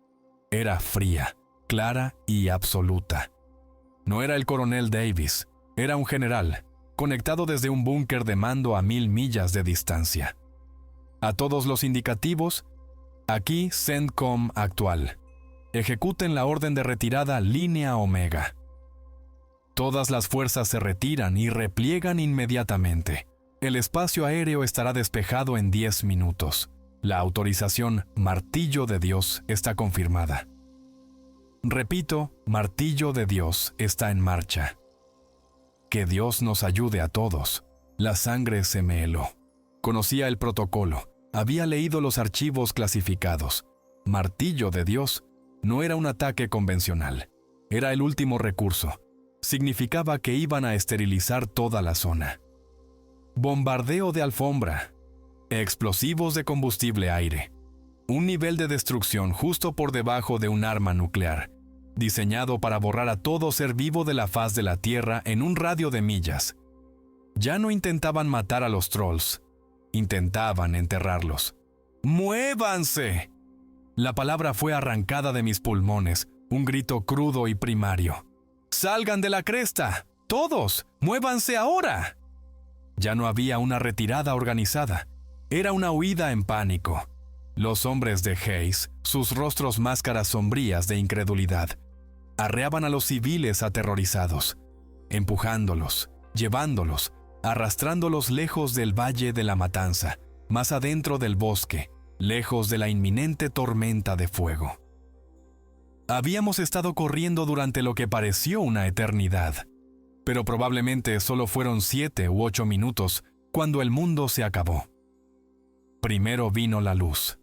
Era fría, clara y absoluta. No era el coronel Davis, era un general, conectado desde un búnker de mando a 1000 millas de distancia. A todos los indicativos, aquí CENTCOM actual. Ejecuten la orden de retirada línea Omega. Todas las fuerzas se retiran y repliegan inmediatamente. El espacio aéreo estará despejado en 10 minutos. La autorización Martillo de Dios está confirmada. Repito, Martillo de Dios está en marcha. Que Dios nos ayude a todos. La sangre se me heló. Conocía el protocolo. Había leído los archivos clasificados. Martillo de Dios no era un ataque convencional. Era el último recurso. Significaba que iban a esterilizar toda la zona. Bombardeo de alfombra. Explosivos de combustible aire. Un nivel de destrucción justo por debajo de un arma nuclear, diseñado para borrar a todo ser vivo de la faz de la Tierra en un radio de millas. Ya no intentaban matar a los trolls. Intentaban enterrarlos. ¡Muévanse! La palabra fue arrancada de mis pulmones, un grito crudo y primario. ¡Salgan de la cresta! ¡Todos! ¡Muévanse ahora! Ya no había una retirada organizada. Era una huida en pánico. Los hombres de Hayes, sus rostros máscaras sombrías de incredulidad, arreaban a los civiles aterrorizados, empujándolos, llevándolos, arrastrándolos lejos del Valle de la Matanza, más adentro del bosque, lejos de la inminente tormenta de fuego. Habíamos estado corriendo durante lo que pareció una eternidad, pero probablemente solo fueron 7 u 8 minutos cuando el mundo se acabó. Primero vino la luz.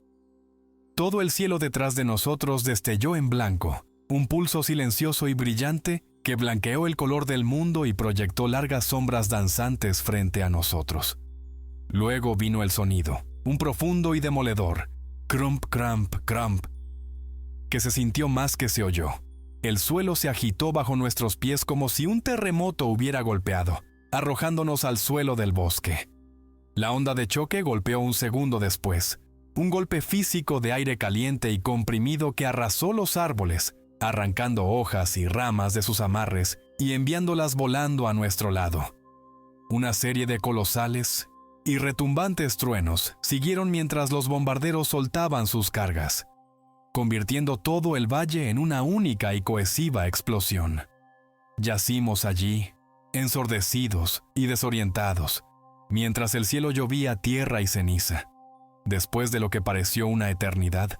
Todo el cielo detrás de nosotros destelló en blanco, un pulso silencioso y brillante que blanqueó el color del mundo y proyectó largas sombras danzantes frente a nosotros. Luego vino el sonido, un profundo y demoledor, crump, crump, crump, que se sintió más que se oyó. El suelo se agitó bajo nuestros pies como si un terremoto hubiera golpeado, arrojándonos al suelo del bosque. La onda de choque golpeó un segundo después, un golpe físico de aire caliente y comprimido que arrasó los árboles, arrancando hojas y ramas de sus amarres y enviándolas volando a nuestro lado. Una serie de colosales y retumbantes truenos siguieron mientras los bombarderos soltaban sus cargas, convirtiendo todo el valle en una única y cohesiva explosión. Yacimos allí, ensordecidos y desorientados, mientras el cielo llovía tierra y ceniza. Después de lo que pareció una eternidad,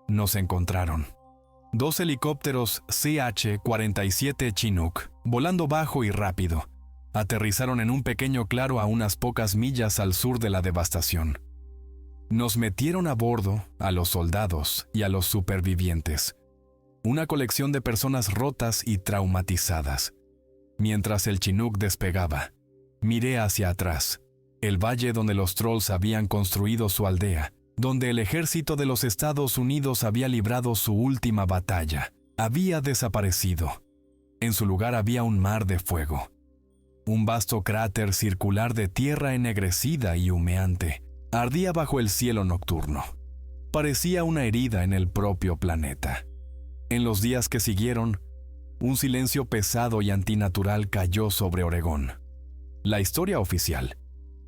nos encontraron. 2 helicópteros CH-47 Chinook, volando bajo y rápido, Aterrizaron en un pequeño claro a unas pocas millas al sur de la devastación. Nos metieron a bordo, a los soldados y a los supervivientes. Una colección de personas rotas y traumatizadas. Mientras el Chinook despegaba, miré hacia atrás, el valle donde los trolls habían construido su aldea, donde el ejército de los Estados Unidos había librado su última batalla, había desaparecido. En su lugar había un mar de fuego. Un vasto cráter circular de tierra ennegrecida y humeante ardía bajo el cielo nocturno. Parecía una herida en el propio planeta. En los días que siguieron, un silencio pesado y antinatural cayó sobre Oregón. La historia oficial,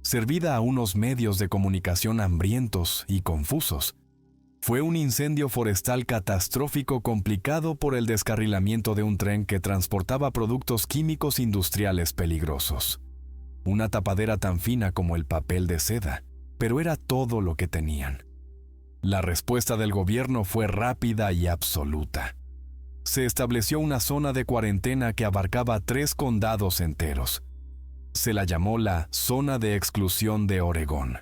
servida a unos medios de comunicación hambrientos y confusos, fue un incendio forestal catastrófico complicado por el descarrilamiento de un tren que transportaba productos químicos industriales peligrosos. Una tapadera tan fina como el papel de seda, pero era todo lo que tenían. La respuesta del gobierno fue rápida y absoluta. Se estableció una zona de cuarentena que abarcaba 3 condados enteros. Se la llamó la Zona de Exclusión de Oregón.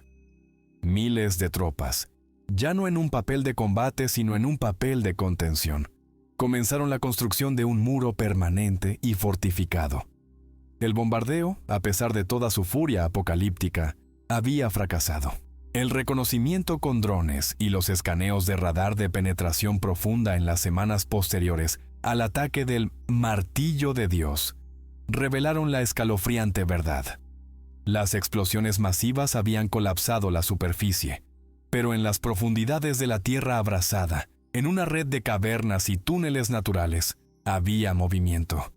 Miles de tropas, ya no en un papel de combate sino en un papel de contención, comenzaron la construcción de un muro permanente y fortificado. El bombardeo, a pesar de toda su furia apocalíptica, había fracasado. El reconocimiento con drones y los escaneos de radar de penetración profunda en las semanas posteriores al ataque del Martillo de Dios revelaron la escalofriante verdad. Las explosiones masivas habían colapsado la superficie, pero en las profundidades de la tierra abrasada, en una red de cavernas y túneles naturales, había movimiento.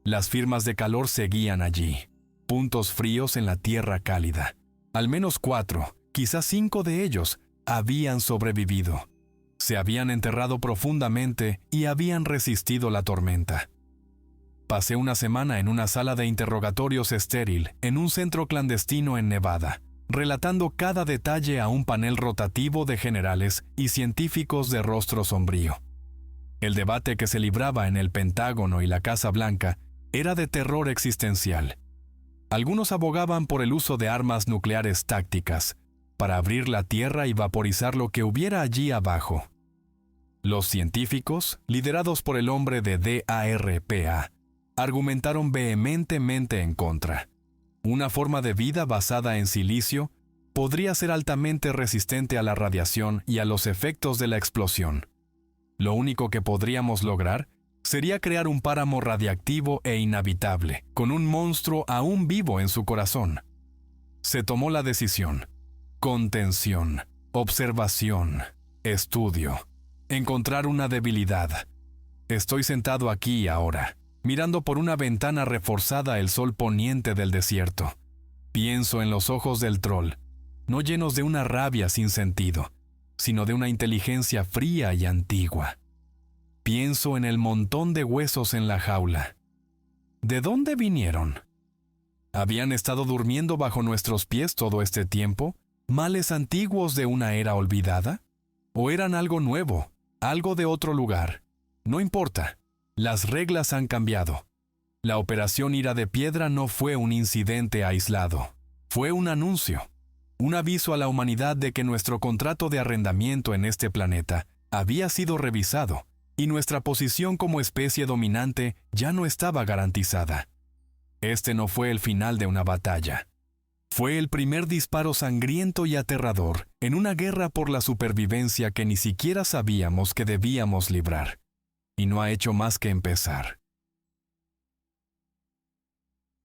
Las firmas de calor seguían allí, puntos fríos en la tierra cálida. Al menos 4, quizás 5 de ellos habían sobrevivido. Se habían enterrado profundamente y habían resistido la tormenta. Pasé una semana en una sala de interrogatorios estéril en un centro clandestino en Nevada, relatando cada detalle a un panel rotativo de generales y científicos de rostro sombrío. El debate que se libraba en el Pentágono y la Casa Blanca era de terror existencial. Algunos abogaban por el uso de armas nucleares tácticas, para abrir la tierra y vaporizar lo que hubiera allí abajo. Los científicos, liderados por el hombre de DARPA, argumentaron vehementemente en contra. Una forma de vida basada en silicio podría ser altamente resistente a la radiación y a los efectos de la explosión. Lo único que podríamos lograr sería crear un páramo radiactivo e inhabitable, con un monstruo aún vivo en su corazón. Se tomó la decisión. Contención, observación, estudio, encontrar una debilidad. Estoy sentado aquí ahora, mirando por una ventana reforzada el sol poniente del desierto. Pienso en los ojos del troll, no llenos de una rabia sin sentido, sino de una inteligencia fría y antigua. Pienso en el montón de huesos en la jaula. ¿De dónde vinieron? ¿Habían estado durmiendo bajo nuestros pies todo este tiempo? ¿Males antiguos de una era olvidada? ¿O eran algo nuevo, algo de otro lugar? No importa, las reglas han cambiado. La operación Ira de Piedra no fue un incidente aislado, fue un anuncio, un aviso a la humanidad de que nuestro contrato de arrendamiento en este planeta había sido revisado y nuestra posición como especie dominante ya no estaba garantizada. Este no fue el final de una batalla. Fue el primer disparo sangriento y aterrador en una guerra por la supervivencia que ni siquiera sabíamos que debíamos librar. Y no ha hecho más que empezar.